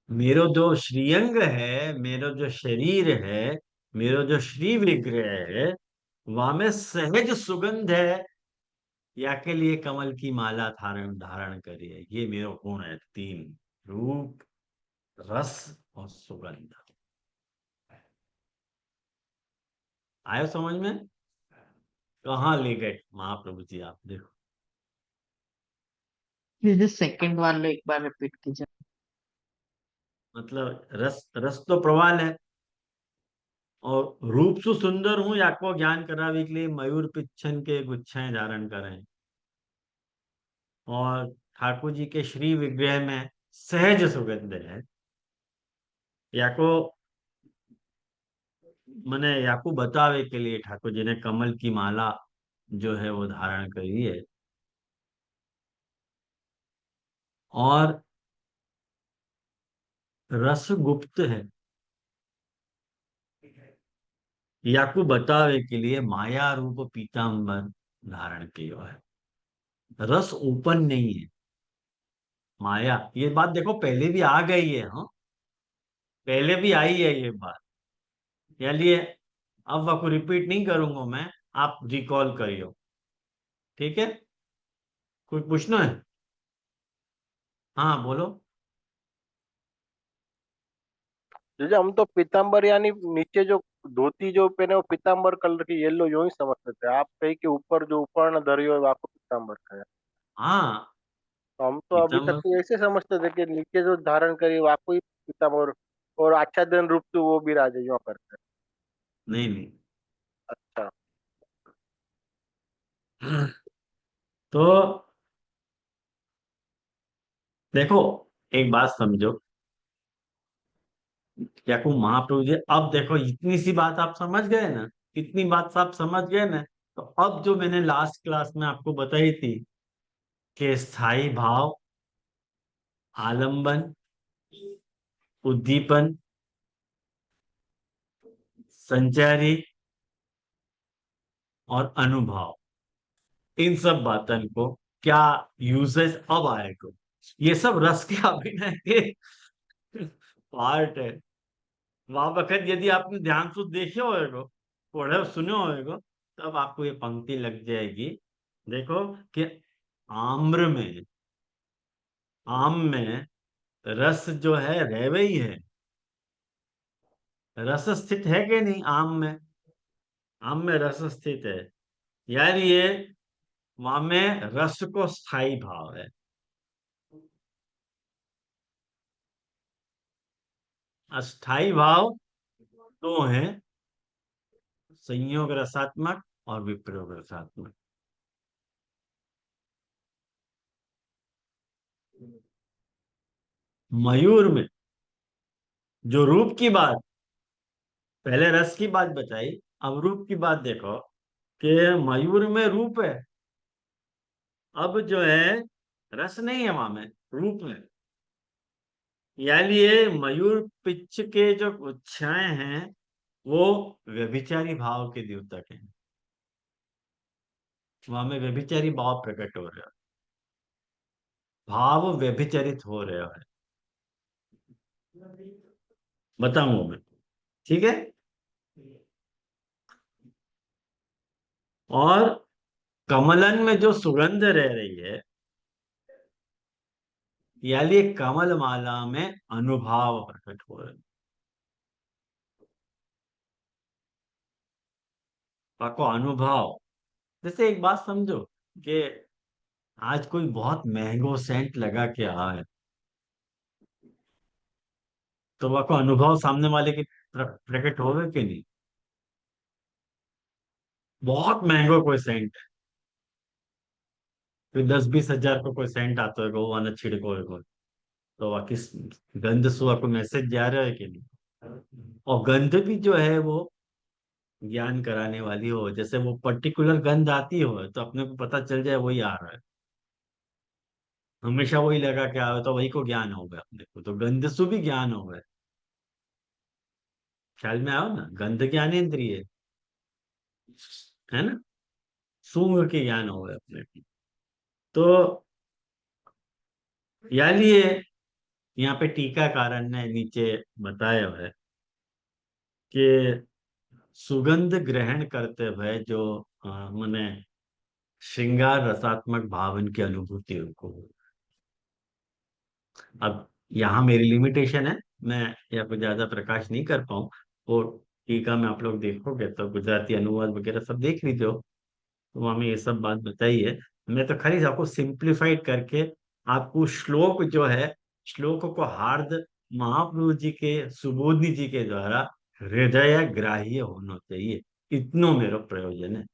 मेरो जो श्रीअंग है, मेरो जो शरीर है, मेरो जो श्री विग्रह है, वहां में सहज सुगंध है, या के लिए कमल की माला धारण धारण करिए। ये मेरो गुण है तीन, रूप, रस और सुगंध। आयो समझ में? कहाँ ले गए महाप्रभु जी, आप देखो। दीदी सेकंड वाले एक बार रिपीट कीजिए। मतलब रस, रस तो प्रवाल है, और रूप सु सुंदर हूं, या को ज्ञान करावे के लिए मयूर पिच्छन के गुच्छाएं धारण करें। और ठाकुर जी के श्री विग्रह में सहज सुगंध है, याको मने याकू बतावे के लिए ठाकुर जी ने कमल की माला जो है वो धारण करी है। और रस गुप्त है, याकू बतावे के लिए माया रूप पीतांबर धारण किया है। रस ओपन नहीं है, माया। ये बात देखो पहले भी आ गई है, हाँ, पहले भी आई है ये बात। चलिए, अब आपको रिपीट नहीं करूंगा मैं, आप रिकॉल करियो, ठीक है? कुछ पूछना है? हाँ बोलो। जैसे हम तो पीताम्बर यानी नीचे जो धोती जो पहने वो पीताम्बर कलर की येलो यूं ही समझते थे, आप कहीं के ऊपर जो उपर्ण धरियो है आपको पीताम्बर का। हाँ, तो हम तो अभी तक पीताम्बर। तो ऐसे समझते थे कि नीचे जो धारण करी वो आपको ही पीताम्बर और आच्छादन रूप से वो भी राजे यूं करते नहीं नहीं। हैं। अच्छा। तो देखो, एक बात समझो, क्या को महाप्रभु जी, अब देखो इतनी सी बात आप समझ गए ना, इतनी बात आप समझ गए ना, तो अब जो मैंने लास्ट क्लास में आपको बताई थी कि स्थाई भाव, आलंबन, उद्दीपन, संचारी और अनुभव, इन सब बातन को क्या यूजेस अब आएगा। ये सब रस के अभिनय के पार्ट है। वहां वक्त यदि आपने ध्यान से देखे होएगा, पढ़े सुने होएगा, तब आपको ये पंक्ति लग जाएगी। देखो कि आम्र में, आम में रस जो है रहवे ही है। रस स्थित है कि नहीं आम में? आम में रस स्थित है, यार ये वहां में रस को स्थाई भाव है। अस्थाई भाव तो है संयोग रसात्मक और विप्रयोग रसात्मक। मयूर में जो रूप की बात, पहले रस की बात बताई, अब रूप की बात देखो कि मयूर में रूप है। अब जो है रस नहीं है वहां में, रूप है। यानी ये मयूर पिच्छ के जो गुच्छाएं हैं वो व्यभिचारी भाव के द्योतक हैं। वहां में व्यभिचारी भाव प्रकट हो रहा है, भाव व्यभिचरित हो रहे हैं। बताऊंगा मैं, ठीक है? और कमलन में जो सुगंध रह रही है, यानी कमल माला में अनुभाव प्रकट हो रहे हैं। पाको अनुभव, जैसे एक बात समझो कि आज कोई बहुत महंगो सेंट लगा के आया है, तो वह को अनुभव सामने वाले की प्रकट होगा कि नहीं? बहुत महंगो कोई सेंट, कोई 10-20 हजार को कोई सेंट आता है, वो वाला छिड़को है, तो वह किस गंध से आपको मैसेज जा रहा है कि नहीं? और गंध भी जो है वो ज्ञान कराने वाली हो, जैसे वो पर्टिकुलर गंध आती हो तो अपने को पता चल जाए वही आ रहा है, हमेशा वही लगा के आवे तो वही को ज्ञान होगा अपने को, तो गंध से भी ज्ञान होगा। ख्याल में आओ ना, गंध ज्ञानेंद्रिय है ना, सूंघ के ज्ञान होगा अपने को। तो यानी ये यहाँ पे टीकाकारन ने नीचे बताया है कि सुगंध ग्रहण करते हुए जो माने श्रृंगार रसात्मक भावन की अनुभूति उनको हो। अब यहाँ मेरी लिमिटेशन है, मैं यहाँ पे ज्यादा प्रकाश नहीं कर पाऊँ। वो टीका में आप लोग देखोगे तो गुजराती अनुवाद वगैरह सब देख लीजिए, तो वहाँ में ये सब बात बताई है। मैं तो खाली आपको सिंप्लीफाइड करके आपको श्लोक जो है, श्लोक को हार्द महाप्रभु जी के सुबोधनी जी के द्वारा हृदय ग्राह्य होना चाहिए, इतनो मेरा प्रयोजन है।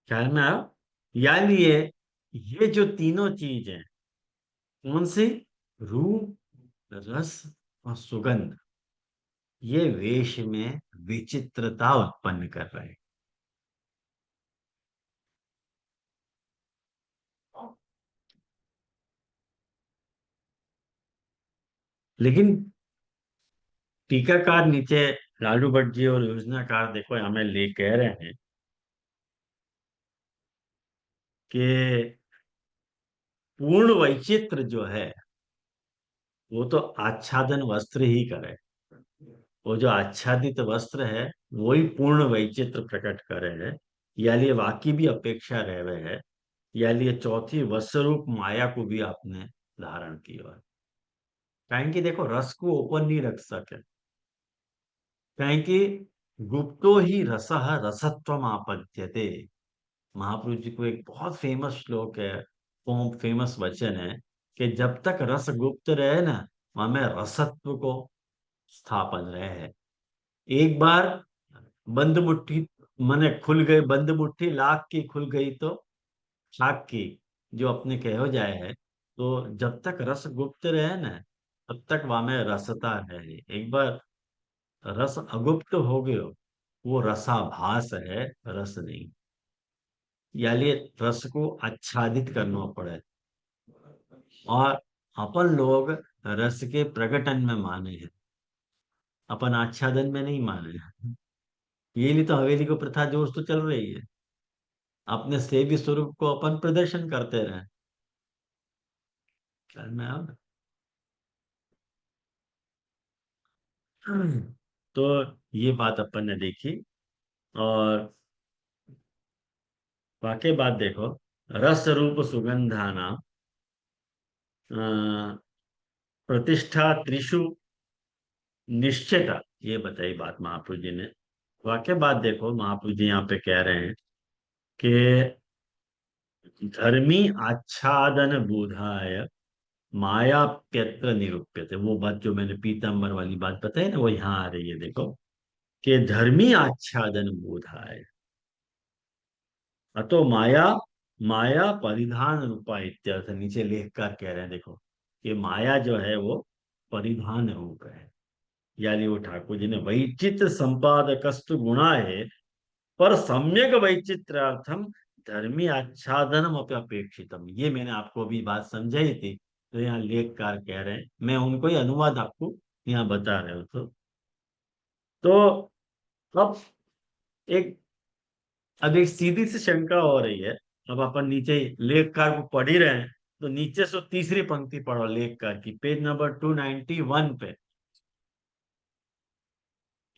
ख्याल में आया? यानी ये जो तीनों चीज हैं, कौन सी? रूप, रस और सुगंध, ये वेश में विचित्रता उत्पन्न कर रहे हैं। लेकिन टीकाकार नीचे, लालू भट्ट जी और योजनाकार देखो हमें ले कह रहे हैं कि पूर्ण वैचित्र जो है वो तो आच्छादन वस्त्र ही करे। वो जो आच्छादित वस्त्र है वही पूर्ण वैचित्र प्रकट करे है। या लिए वाकी भी अपेक्षा रह रहे है, या लिए चौथी वस्वरूप माया को भी आपने धारण किया है। कहें कि देखो रस को ओपन नहीं रख सके, कहें कि गुप्तो ही रस रसत्वम आपद्यते। महाप्रभु जी को एक बहुत फेमस श्लोक है, फेमस वचन है कि जब तक रस गुप्त रहे ना, वहां में रसत्व को स्थापन रहे है। एक बार बंद मुट्ठी मने खुल गई, बंद मुट्ठी लाख की खुल गई तो खाक की, जो अपने कहो जाए है। तो जब तक रस गुप्त रहे ना, तब तक वहां में रसता है। एक बार रस अगुप्त हो गयो, वो रसाभास है, रस नहीं। यानी रस को आच्छादित करना पड़े। और अपन लोग रस के प्रकटन में माने हैं, अपन आच्छादन में नहीं माने हैं। ये लिए तो हवेली को प्रथा जोर तो चल रही है, अपने सेव्य स्वरूप को अपन प्रदर्शन करते रहे। ख्याल में आओ ना? तो ये बात अपन ने देखी। और वाकई बात देखो, रस रूप सुगंधाना प्रतिष्ठा त्रिषु निश्चिता, ये बताई बात महाप्रभु जी ने। वाकई बात देखो, महाप्रभु जी यहाँ पे कह रहे हैं कि धर्मी आच्छादन बोधाय मायाप्यत्र निरूप्यते। वो बात जो मैंने पीताम्बर वाली बात बताई ना, वो यहाँ आ रही है। देखो कि धर्मी आच्छादन बोधाय अतो माया, माया परिधान रूपा इत्यर्थ। नीचे लेखकार कह रहे हैं देखो कि माया जो है वो परिधान रूप है। यानी वो ठाकुर जी ने वैचित्र संपादकस्तु गुणा है, पर सम्यक वैचित्रार्थम धर्मी आच्छादनम अपेक्षितम। ये मैंने आपको अभी बात समझाई थी, तो यहाँ लेखकार कह रहे हैं, मैं उनको ही अनुवाद आपको यहाँ बता रहे हो। तो अब एक अब एक सीधी सी शंका हो रही है। अब अपन नीचे लेखकार को पढ़ ही रहे हैं, तो नीचे से तीसरी पंक्ति पढ़ो लेखकार की, पेज नंबर 291 पे,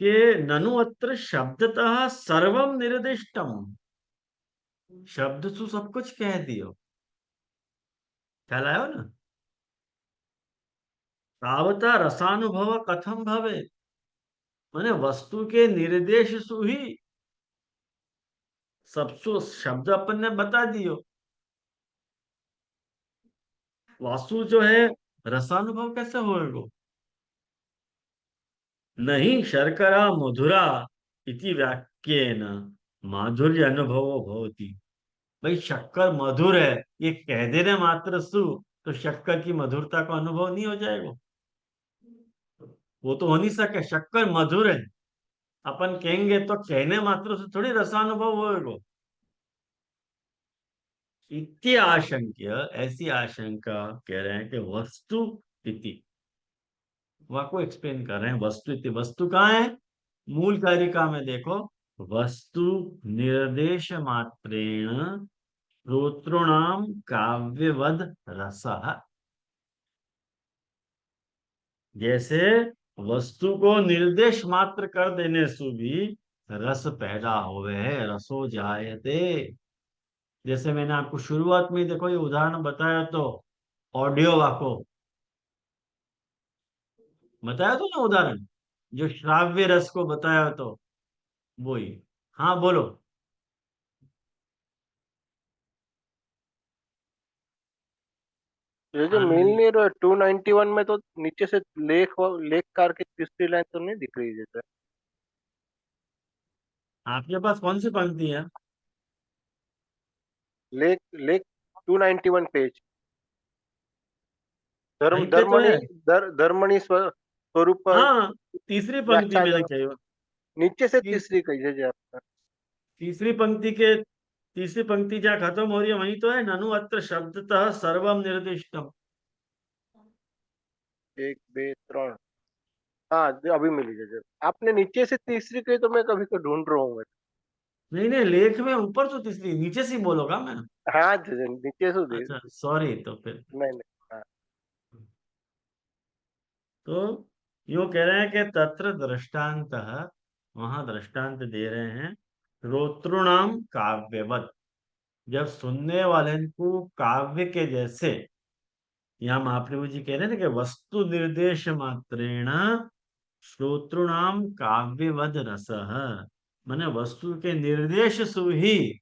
कि ननु अत्र शब्दतः सर्वम निर्दिष्टम। शब्द से सब कुछ कह दियो। ख्याल आयो ना? तावता रसानुभव कथम भवे, माने वस्तु के निर्देश सु ही सबसो शब्द अपन ने बता दियो। वास्तु जो है रसानुभव कैसे होएगा? नहीं शर्करा मधुरा इति वाक्येन माधुर्य अनुभवो भवति। भाई शक्कर मधुर है, ये कह देने मात्र सु तो शक्कर की मधुरता का अनुभव नहीं हो जाएगा? वो तो हो नहीं सके, शक्कर मधुर है अपन कहेंगे तो कहने मात्र से थोड़ी रसानुभव होएगा। इत्य आशंक्य, ऐसी आशंका कह रहे हैं कि वस्तु इति, वह को एक्सप्लेन कर रहे हैं। वस्तु इति, वस्तु कहाँ है? मूल कारिका में देखो, वस्तु निर्देश मात्रेण श्रोतॄणाम काव्यवद रसः। जैसे वस्तु को निर्देश मात्र कर देने से भी रस पैदा होवे है, रसो जायते। जैसे मैंने आपको शुरुआत में ही देखो ये उदाहरण बताया, तो ऑडियो वाको बताया तो ना उदाहरण, जो श्राव्य रस को बताया तो वही। हाँ बोलो। ये जो मेनली 291 में तो नीचे से लेखकार की तीसरी लाइन तो नहीं दिख रही जैसे। आपके पास कौन सी पंक्ति है? लेख लेख 291 पेज। वहीं पे तो है। धर्मणी स्वरूप हाँ, तीसरी पंक्ति व्याख्या मैंने जन कही। नीचे से ती, तीसरी कही है जी आपने। तीसरी पंक्ति के तीसरी पंक्ति जहाँ खत्म हो रही है वहीं तो है, ननु अत्र शब्दतः सर्वम निर्दिष्टम। एक बे त्रण। हाँ अभी मिली जब आपने नीचे से तीसरी कही तो मैं कभी को ढूंढ रहा हूँ। नहीं नहीं, लेख में ऊपर तो तीसरी, नीचे से ही बोलोगा मैं। हाँ जी नीचे से अच्छा सॉरी, तो फिर नहीं नहीं। हाँ तो यूं कह रहे हैं कि तत्र दृष्टांत, वहां दृष्टांत दे रहे हैं, श्रोतृणाम काव्यवत, जब सुनने वाले को काव्य के जैसे, यहाँ महाप्रभु जी कह रहे हैं ना कि वस्तु निर्देश मात्रेण श्रोतृणाम काव्यवद रसः, माने वस्तु के निर्देश से ही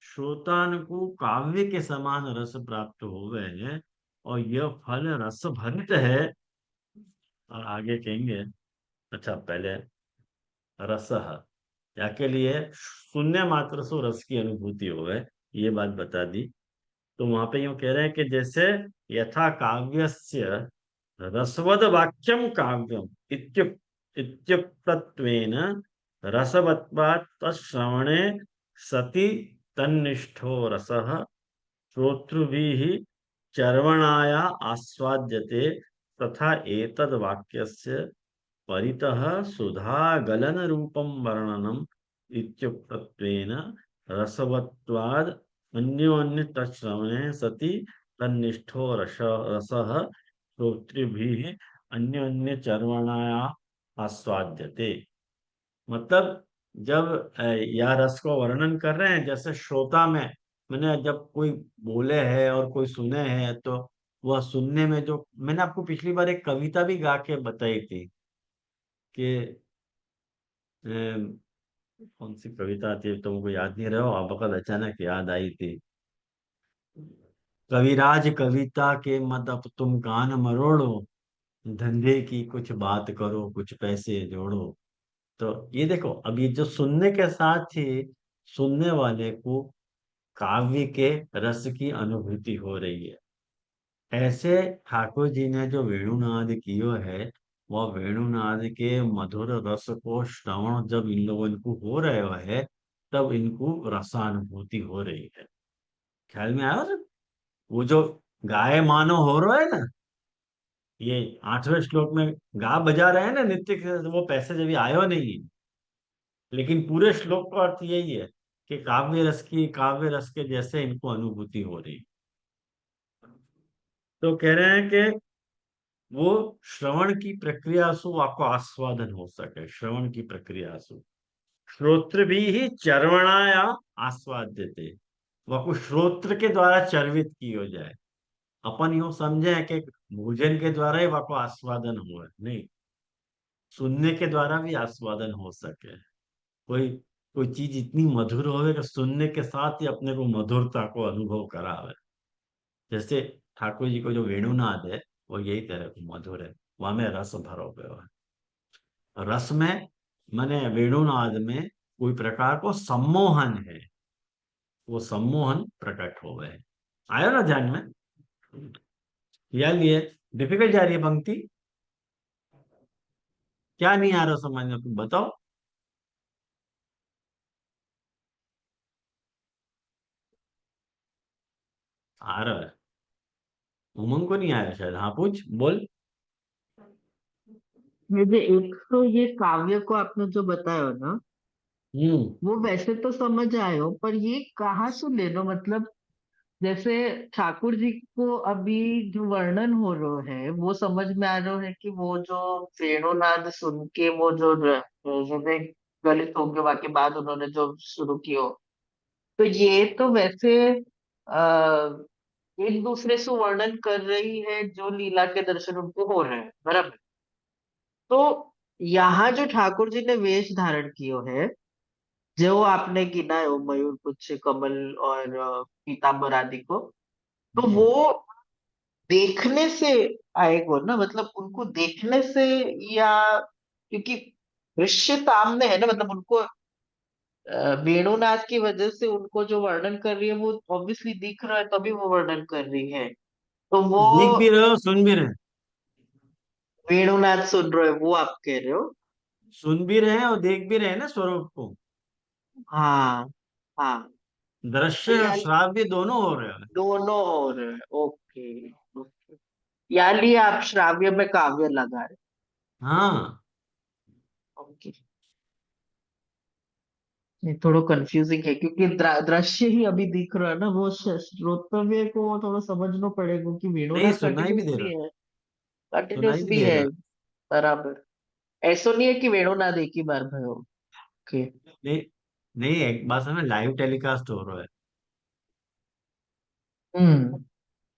श्रोतान को काव्य के समान रस प्राप्त हो गए हैं, और यह फल रस भरित है। और आगे कहेंगे, अच्छा पहले रस या के लिए शून्य मात्र से रस की अनुभूति हो गए, ये बात बता दी। तो वहां पे यूं कह रहे हैं कि जैसे यथा काव्यस्य रसवद वाक्यम काव्यम इत्युक्तत्वेन रसवत्वात् तश्रवणे सति तन्निष्ठो रसः श्रोतृभिः चर्वणाया आस्वाद्यते, तथा एतद् वाक्यस्य परितः सुधागलन रूपं वर्णनम् इत्युक्तत्वेन रसवत्वाद् अन्योन्य तत्श्रवणे सति तन्निष्ठो रसः श्रोतृभिः अन्योन्य चर्वणाया आस्वाद्यते। मतलब जब यह रस को वर्णन कर रहे हैं, जैसे श्रोता में, मैंने जब कोई बोले है और कोई सुने हैं, तो वह सुनने में, जो मैंने आपको पिछली बार एक कविता भी गा के बताई थी कि कौन सी कविता थी तो मुझको याद नहीं रहा, अब कल अचानक याद आई थी। कविराज कविता के मत अब तुम कान मरोड़ो, धंधे की कुछ बात करो, कुछ पैसे जोड़ो। तो ये देखो, अब ये जो सुनने के साथ ही सुनने वाले को काव्य के रस की अनुभूति हो रही है। ऐसे ठाकुर जी ने जो वेणुनाद कियो है, वह वेणुनाद के मधुर रस को श्रवण जब इन लोगों को हो रहे है, तब इनको रसानुभूति हो रही है। ख्याल में आया ना? वो जो गाय मानो हो रहा है ना, ये 8वें श्लोक में गा बजा रहे हैं ना नित्य के, वो पैसे जब आयो नहीं है, लेकिन पूरे श्लोक का अर्थ यही है कि काव्य रस के जैसे इनको अनुभूति हो रही। तो कह रहे हैं कि वो श्रवण की प्रक्रिया से आपको आस्वादन हो सके, श्रवण की प्रक्रिया से श्रोत्र भी ही चर्वणाया आस्वाद देते, वह को श्रोत्र के द्वारा चर्वित की हो जाए। अपन यूं समझे कि भोजन के द्वारा ही वह को आस्वादन हुआ, नहीं, सुनने के द्वारा भी आस्वादन हो सके। कोई कोई चीज इतनी मधुर होवे कि सुनने के साथ ही अपने को मधुरता को अनुभव करावे। जैसे ठाकुर जी को जो वेणुनाद है, वो यही तरह का मधुर है, वहां में रस भरो गयो है। रस में माने वेणुनाद में कोई प्रकार को सम्मोहन है, वो सम्मोहन प्रकट हो गए। आयो ना ध्यान में? या लिए डिफिकल्ट जा रही है पंक्ति? क्या नहीं आ रहा समझ में, तुम बताओ। आ रहा है? उमंग को नहीं आया शायद, हाँ पूछ बोल। मुझे एक तो ये काव्य को आपने जो बताया ना, हम्म। वो वैसे तो समझ आयो, पर ये कहाँ से ले लो, मतलब जैसे ठाकुर जी को अभी जो वर्णन हो रहा है वो समझ में आ रहा है कि वो जो वेणुनाद सुन के वो जो हृदय गलित हो गया के बाद उन्होंने जो शुरू किया, तो ये तो वैसे आ, एक दूसरे से वर्णन कर रही है जो लीला के दर्शन उनको हो रहे हैं, बराबर। तो यहाँ जो ठाकुर जी ने वेश धारण किया है, जो आपने गिना है वो मयूर पुच्छ कमल और पीताम्बर आदि को, तो हम्म। वो देखने से आएगा ना, मतलब उनको देखने से, या क्योंकि दृश्य सामने है ना, मतलब उनको वेणुनाथ की वजह से उनको जो वर्णन कर रही है वो ऑब्वियसली दिख रहा है, तभी वो वर्णन कर रही है। तो वो देख भी रहे हो, सुन भी रहे हैं। वेणुनाथ सुन रहे हो, वो आप कह रहे हो। सुन भी रहे हैं और देख भी रहे हैं ना स्वरूप को। हाँ हाँ। तो दृश्य और यार श्राव्य दोनों हो रहे हैं। दोनों हो रहे हैं, ओके ओके। यार ये आप श्राव्य में काव्य लगा रहे हाँ, हो, ओके। ये थोड़ा कंफ्यूजिंग है क्योंकि दृश्य ही अभी दिख रहा है ना, वो श्रोतव्य को थोड़ा समझना पड़ेगा कि नहीं वेणुनाथ सुनाई भी कंटिन्यूस दे भी रहा, है, सुनाई कंटिन्यूस भी भी दे है। रहा। बराबर। ऐसा नहीं है कि वेणुनाथ एक ही बार भयो। ओके। नहीं, नहीं, एक बात समझ, लाइव टेलीकास्ट हो रहा है। हम्म।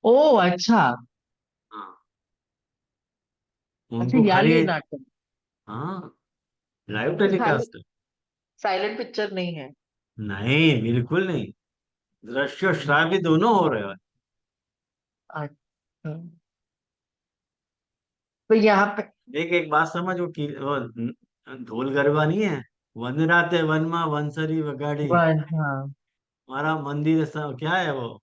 ओ अच्छा। हाँ, अच्छा उनको यार खाली, ये नाटक हाँ, लाइव खाली टेलीकास्ट है। साइलेंट पिक्चर नहीं है। नहीं, बिल्कुल नहीं। दृश्य और श्राव्य दोनों हो रहे हैं। अच्छा। तो यहाँ पे देख, एक बात समझ, वो ढोल गरबा नहीं है, वन राते वन माँ वंसरी वगाड़ी, हाँ। हमारा मंदिर सब क्या है वो,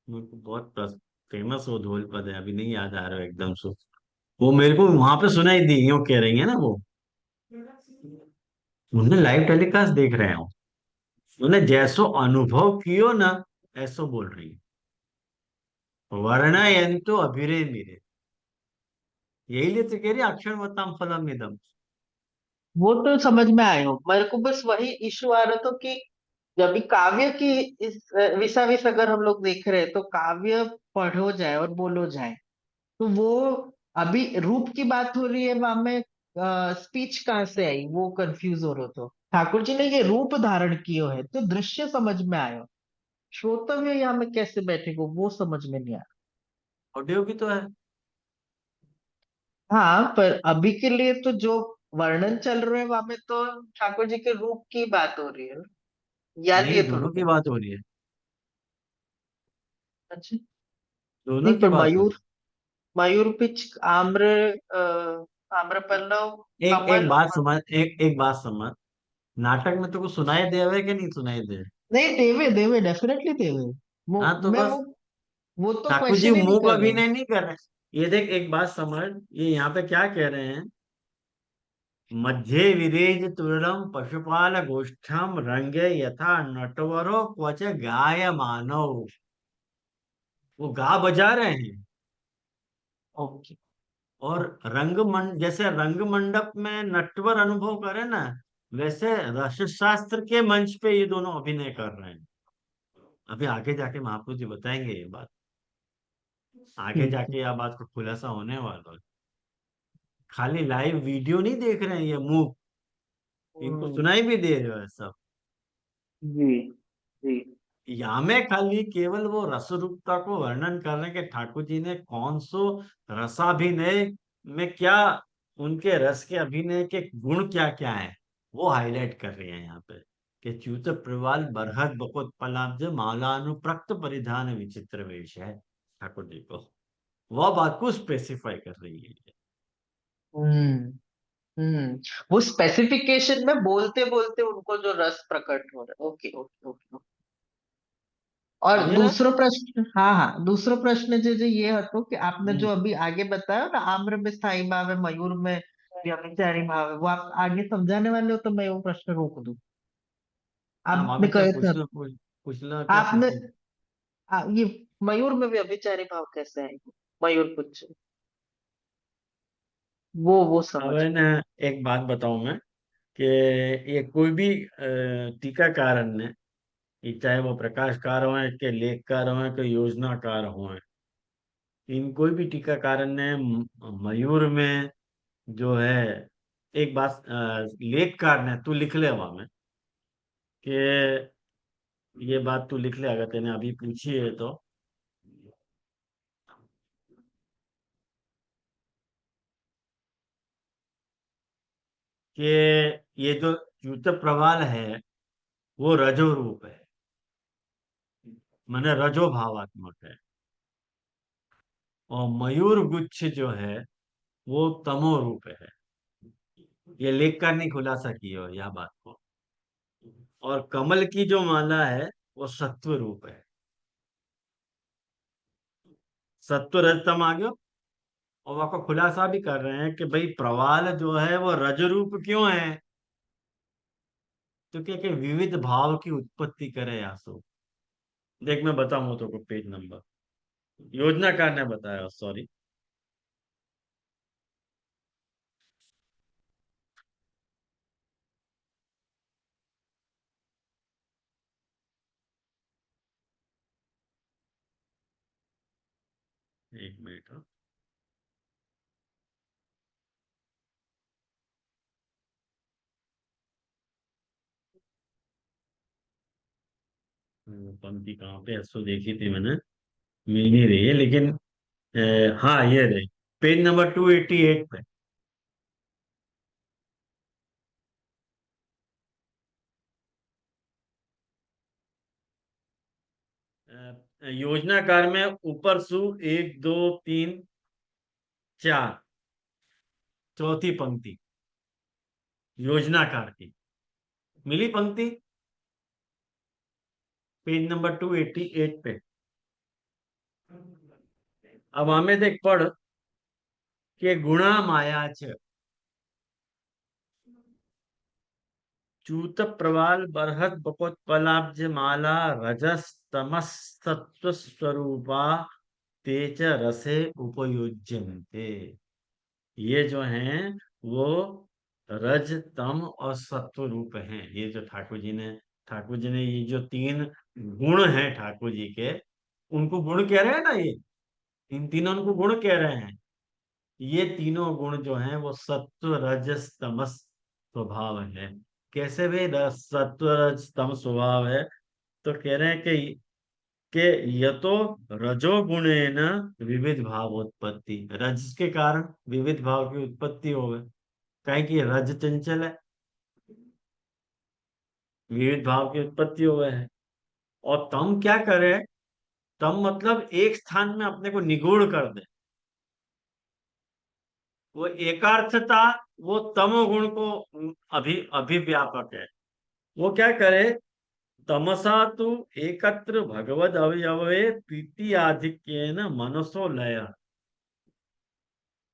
मेरे को बहुत फेमस वो ढोल पद है, अभी नहीं याद आ रहा है एकदम से। वो मेरे को वहां पे सुनाई दी, यूं कह रही है ना वो। उन्हें लाइव टेलीकास्ट देख रहे हो, उन्हें जैसो अनुभव कियो ना, ऐसो बोल रही है। वर्णयंतो अभिरे मेरे, यही लिए तो कह रही अक्षरवत्ताम फलम इदम। वो तो समझ में आए हो, मेरे को बस वही इशू आ रहा था कि जब भी काव्य की इस विसा विस अगर हम लोग देख रहे हैं तो काव्य पढ़ो जाए और बोलो जाए, तो वो अभी रूप की बात हो रही है वहां में, स्पीच कहाँ से आई वो कंफ्यूज हो रहे तो ठाकुर जी ने ये रूप धारण किया है तो दृश्य समझ में आयो, श्रोतव्य यहाँ में कैसे बैठेगा वो समझ में नहीं आया। ऑडियो भी तो है। हाँ पर अभी के लिए तो जो वर्णन चल रहा है वहां में तो ठाकुर जी के रूप की बात हो रही है ना, यार नहीं, ये थोड़ा दोनों की बात हो रही है, अच्छा। दोनों नहीं की पर बात हो रही मयूर, मयूर पिच आम्र, आम्र पल्लव, है। एक एक कमल बात और समझ, एक बात समझ, नाटक में तुमको सुनाई दे रहा है कि नहीं सुनाई दे? नहीं देवे देवे डेफिनेटली देवे। वो हाँ, तो मैं बस वो तो ठाकुर जी क्वेश्चन ही नहीं मूक कर रहा हूँ। अभिनय नहीं कर रहे हैं। ये देख, एक बात समझ, ये यहाँ पे क्या कह रहे हैं, मध्ये विरेज तुरलम पशुपाल गोष्ठम रंगे यथा नटवरो क्वच गाय मानव। वो गा बजा रहे हैं। ओके। और जैसे रंग मंडप में नटवर अनुभव करे ना, वैसे रस शास्त्र के मंच पे ये दोनों अभिनय कर रहे हैं। अभी आगे जाके महाप्रभु जी बताएंगे ये बात, आगे ठीक है। जाके यह बात को खुलासा होने वाला है। खाली लाइव वीडियो नहीं देख रहे हैं ये मूक, इनको हम्म, सुनाई भी दे रहे हो सब। जी जी। यहाँ में खाली केवल वो रस रूपता को वर्णन कर रहे हैं कि ठाकुर जी ने कौन सो रसाभिनय में क्या, उनके रस के अभिनय के गुण क्या क्या है, वो हाईलाइट कर रहे हैं यहाँ पे। कि च्युत प्रवाल बरहत बकोत पलाब्ज मालानुप्रक्त परिधान विचित्र वेश है ठाकुर जी को, वह बात को स्पेसिफाई कर रही है। हम्म हम्म। वो स्पेसिफिकेशन में बोलते बोलते उनको जो रस प्रकट हो रहा है, ओके ओके ओके। और समझे ना? दूसरा प्रश्न, हाँ हाँ, दूसरा प्रश्न जो जो ये हतो कि आपने हम्म। जो अभी आगे बताया ना, आम्र में स्थायी भाव है, मयूर में व्यभिचारी भाव है, वो आप आगे समझाने वाले हो तो मैं वो प्रश्न रोक दूं। हाँ, आपने वापस से कहे पूछ थे, लो, पूछ लो क्या आपने पूछना। ये मयूर में व्यभिचारी भाव कैसे आएगा, मयूर पुच्छ, वो अब समझ। है ना, एक बात बताऊं मैं, कि ये कोई भी टीकाकार ने, ये चाहे वो प्रकाशकार हो के लेखकार हो के योजनाकार हो, इन कोई भी टीकाकार ने मयूर में जो है, एक बात लेखकार ने, तू लिख ले वहां में, कि ये बात तू लिख ले अगर तेने अभी पूछी है तो, कि ये जो च्युत प्रवाल है वो रजो रूप है, माने रजो भावात्मक है। और मयूर गुच्छ जो है वो तमो रूप है। ये लेख कर नहीं खुलासा की हो यह बात को। और कमल की जो माला है वो सत्व रूप है। सत्व रजतम आ गया। और वहां को खुलासा भी कर रहे हैं कि भाई प्रवाल जो है वो रज रूप क्यों है, तो क्या कि विविध भाव की उत्पत्ति करे आसो। देख मैं बताऊं तो को पेज नंबर, योजनाकार ने बताया, सॉरी। एक मिनट हाँ। पंक्ति कहाँ पे ऐसो देखी थी मैंने, मिल नहीं रही है, लेकिन हाँ ये रही, पेज नंबर 288 पे। योजनाकार में ऊपर सु 1 2 3 4, चौथी पंक्ति योजनाकार की मिली पंक्ति, पेज नंबर 288 पे। अब हमें देख पढ़ के गुणा माया च चूत प्रवाल बरहत बपोत्पलाब्ज माला रजस तमस सत्व स्वरूपा तेज रसे उपयुज्यन्ते। ये जो हैं वो रज तम और सत्व रूप हैं। ये जो ठाकुर जी ने ये जो 3 गुण हैं ठाकुर जी के, उनको गुण कह रहे हैं ना, ये इन तीनों को गुण कह रहे हैं। ये तीनों गुण जो हैं वो सत्व रजस तमस स्वभाव है। कैसे भी सत्व रज तम स्वभाव है, तो कह रहे हैं कि ये तो रजो गुणेन विविध भाव उत्पत्ति, रज के कारण विविध भाव की उत्पत्ति हो गई। कहीं कि रज चंचल है, विविध भाव की उत्पत्ति हो गए है। और तम क्या करे, तम मतलब एक स्थान में अपने को निगूढ़ कर दे। वो एकार्थता, वो तमोगुण को अभिव्यापक है। वो क्या करे, तमसा तु एकत्र भगवद अवयवे प्रीति आधिक्येन मनसो लय।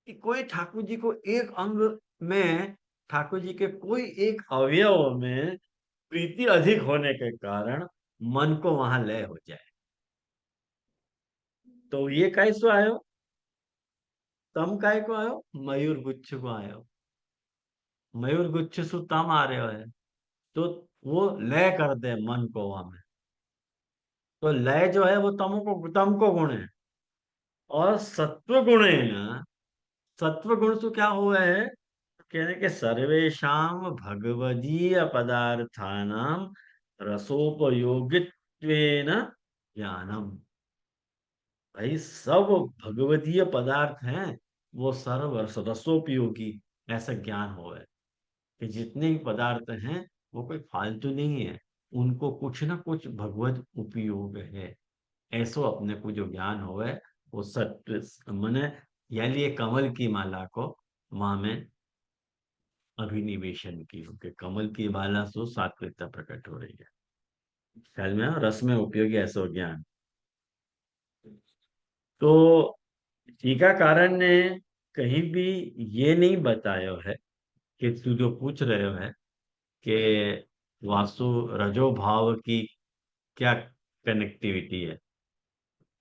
कि कोई ठाकुर जी को एक अंग में, ठाकुर जी के कोई एक अवयव में प्रीति अधिक होने के कारण मन को वहां लय हो जाए। तो ये कैसो आयो, तम काय को आयो, मयूर गुच्छ को आयो। मयूर गुच्छ सु तम आ रहे है, तो वो लय कर दे मन को वहां में। तो लय जो है वो तम को गुण है। और सत्व गुण है ना, सत्व गुण तो क्या हुआ है, कहने के सर्वेशम भगवदीय पदार्थानाम रसोपयोगित्वेन ज्ञानम। भाई सब भगवदीय पदार्थ हैं, वो सर्व रसोपयोगी, ऐसा ज्ञान हो है कि जितने भी पदार्थ हैं वो कोई फालतू नहीं है, उनको कुछ ना कुछ भगवत उपयोग है। ऐसो अपने को जो ज्ञान हो है, वो सत्य मने, यानी ये कमल की माला को वहां में अभिनिवेशन की, क्योंकि कमल की माला से सात्विकता प्रकट हो रही है। ख्याल में रस में उपयोगी ऐसो ज्ञान। तो टीकाकारन ने कहीं भी ये नहीं बताया है कि तू जो पूछ रहे हो है कि वासु रजो भाव की क्या कनेक्टिविटी है।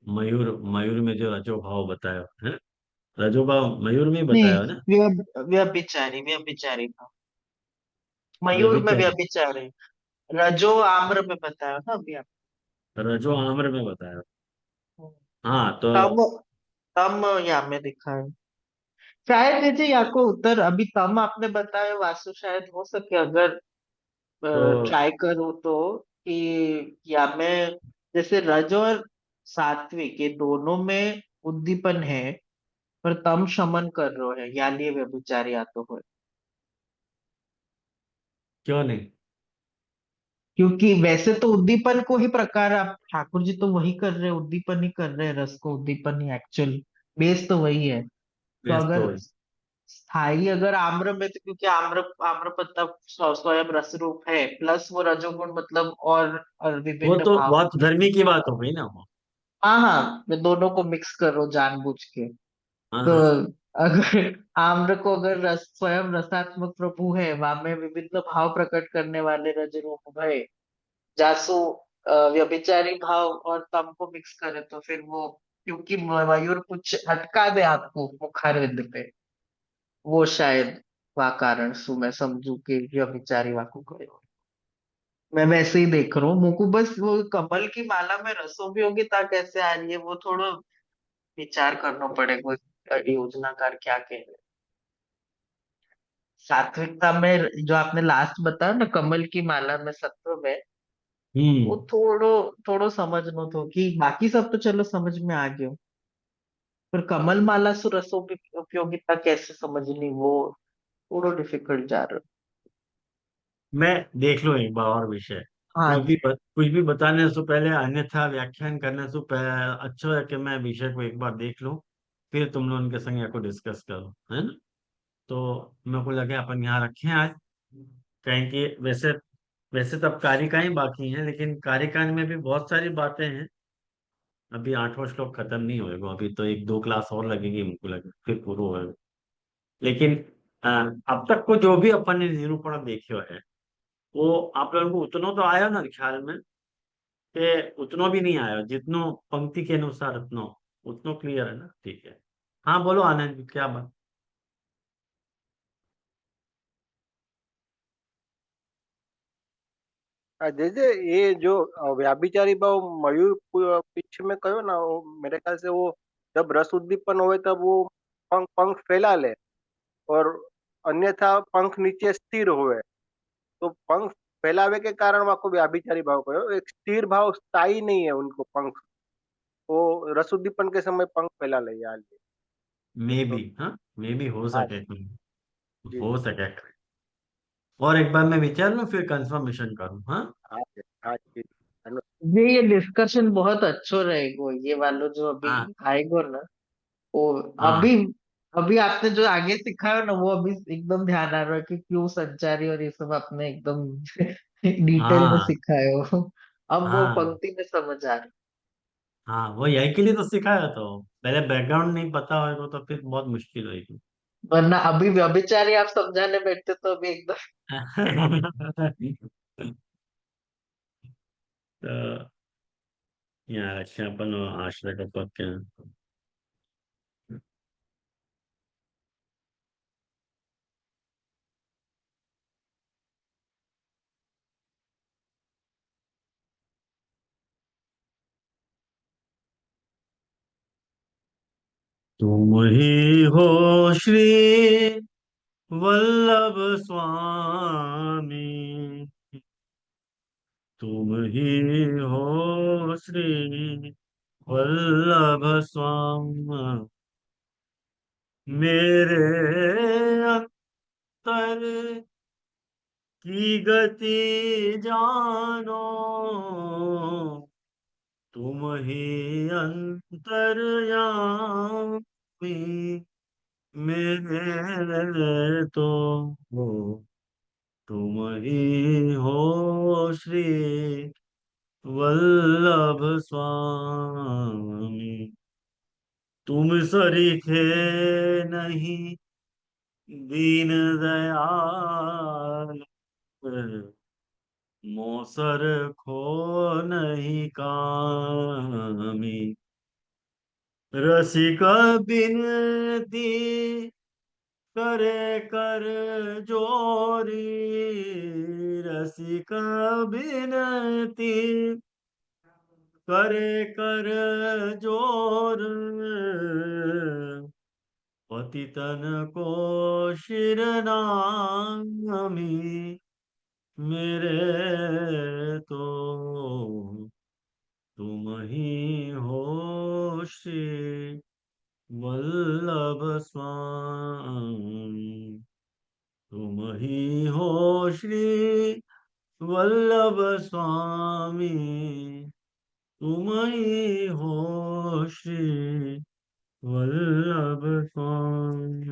मयूर मयूर में जो रजो भाव बताया है, रजो भाव मयूर में ही नहीं, बताया है ना। व्यभिचारी व्यभिचारी था, मयूर में व्यभिचारी, व्यभिचारी। रजो आम्र में बताया ना अभी आप। रजो आम्र में बताया। हम्म। हाँ तो तम तम यहाँ में दिखा है। शायद दीजिए आपको उत्तर, अभी तम आपने बताया वासु, शायद हो सके अगर तो ट्राई करूँ तो, कि या में जैसे रज और सात्विक ये दोनों में उद्दीपन है, पर तम शमन कर रहे है, या लिए व्यभिचार या तो हो। क्यों नहीं। क्योंकि वैसे तो उद्दीपन को ही प्रकार, आप ठाकुर जी तो वही कर रहे हैं, उद्दीपन ही कर रहे हैं, रस को उद्दीपन ही एक्चुअल बेस तो वही है। तो बेस तो अगर स्थाई अगर आम्र में, तो क्योंकि आम्र आम्र पत्ता स्वयं रस रूप है, प्लस वो रजोगुण मतलब और वो विभिन्न तो भाव। बहुत गर्मी की बात हो गई ना वो। हाँ हाँ, मैं दोनों को मिक्स कर रहा हूँ जानबूझ के। हाँ तो हाँ। अगर आम्र को अगर रस स्वयं रसात्मक प्रभु है, वहां में विभिन्न भाव प्रकट करने वाले रज रूप भय, जासु व्यभिचारी भाव और तम को मिक्स करे, तो फिर वो, क्योंकि मयूर कुछ अटका दे आपको मुखारविंद पे, वो शायद वा कारण सु मैं समझू कि व्यभिचारी वाकु करो। मैं वैसे ही देख रहा हूँ, मुझको बस वो कमल की माला में रसोपयोगिता कैसे आ रही है, वो थोड़ा विचार करना पड़ेगा, योजनाकार क्या कह रहे हैं। सात्विकता में जो आपने लास्ट बताया ना, कमल की माला में सत्व में, वो हम्म। थोड़ो थोड़ो समझनो तो, कि बाकी सब तो चलो समझ में आ गयो, पर कमल माला सु उपयोगिता कैसे समझनी, वो थोड़ो डिफिकल्ट जा रहा मैं देख लो एक बार और विषय। है। हाँ जी। कुछ भी बताने से पहले, अन्यथा व्याख्यान करने से पहले अच्छा है कि मैं विषय को एक बार देख लूं, फिर तुम लोग उनके संग को डिस्कस करो, है ना। तो मेरे को लगे अपन यहाँ रखें आज। कहें कि वैसे वैसे तब कारिकाएं बाकी हैं, लेकिन कारिकाएं में भी बहुत सारी बातें हैं। अभी 8वां श्लोक खत्म नहीं होएगा, अभी तो एक दो क्लास और लगेगी मुझको लगे, फिर पूरा होएगा। लेकिन अ, अब तक को जो भी अपन ने निरूपण देखियो है, वो आप लोगों को उतनो तो आया ना ख्याल में, कि उतनो भी नहीं आया, जितनो पंक्ति के अनुसार उतनो उतनो क्लियर है ना, ठीक है। हाँ बोलो आनंद जी, क्या बात। जैसे ये जो व्याभिचारी भाव मयूर पीछ में कहो ना, वो मेरे ख्याल से वो जब रस उद्दीपन होए तब वो पंख पंख फैला ले, और अन्यथा पंख नीचे स्थिर हुए, तो पंख फैलावे के कारण वहाँ को व्याभिचारी भाव कहो। एक स्थिर भाव स्थायी नहीं है उनको पंख, वो रस उद्दीपन के समय पंख फैला ले यार। मे तो भी, हाँ मे भी हो हाँ सके, जी हो जी। सके। और एक बार मैं विचार लूं, फिर कंफर्मेशन करूं, हाँ। हाँ जी हाँ जी। ये डिस्कशन बहुत अच्छो रहेगो, ये वालो जो अभी हाँ आएगो ना, वो हाँ अभी अभी आपने जो आगे सिखाया ना, वो अभी एकदम ध्यान आ रहा है कि क्यों संचारी और ये सब आपने एकदम डिटेल में हाँ सिखाए हो। अब वो हाँ पंक्ति में समझ आ रहा है। हाँ, वो यही के लिए तो सिखाया, तो पहले बैकग्राउंड नहीं पता होगा तो फिर बहुत मुश्किल होगी। वरना अभी व्यभिचारी आप समझाने बैठते तो अभी एकदम। तो यहाँ रखे अपन आश्रय का पक्ष। तुम ही हो श्री वल्लभ स्वामी, तुम ही हो श्री वल्लभ स्वामी, मेरे अंतर की गति जानो, तुम ही अंतर्यामी, मेरे तो हो, तुम ही हो श्री वल्लभ स्वामी, तुम सरीखे नहीं दीन दयाल, मोसर खो नहीं कामी, रसिक बिनती करे कर जोरी, रसिक बिनती करे कर जोर, पतितन को शिरनामी, मेरे तो तुम ही हो श्री वल्लभ स्वामी, तुम ही हो श्री वल्लभ स्वामी, तुम ही हो श्री वल्लभ स्वामी।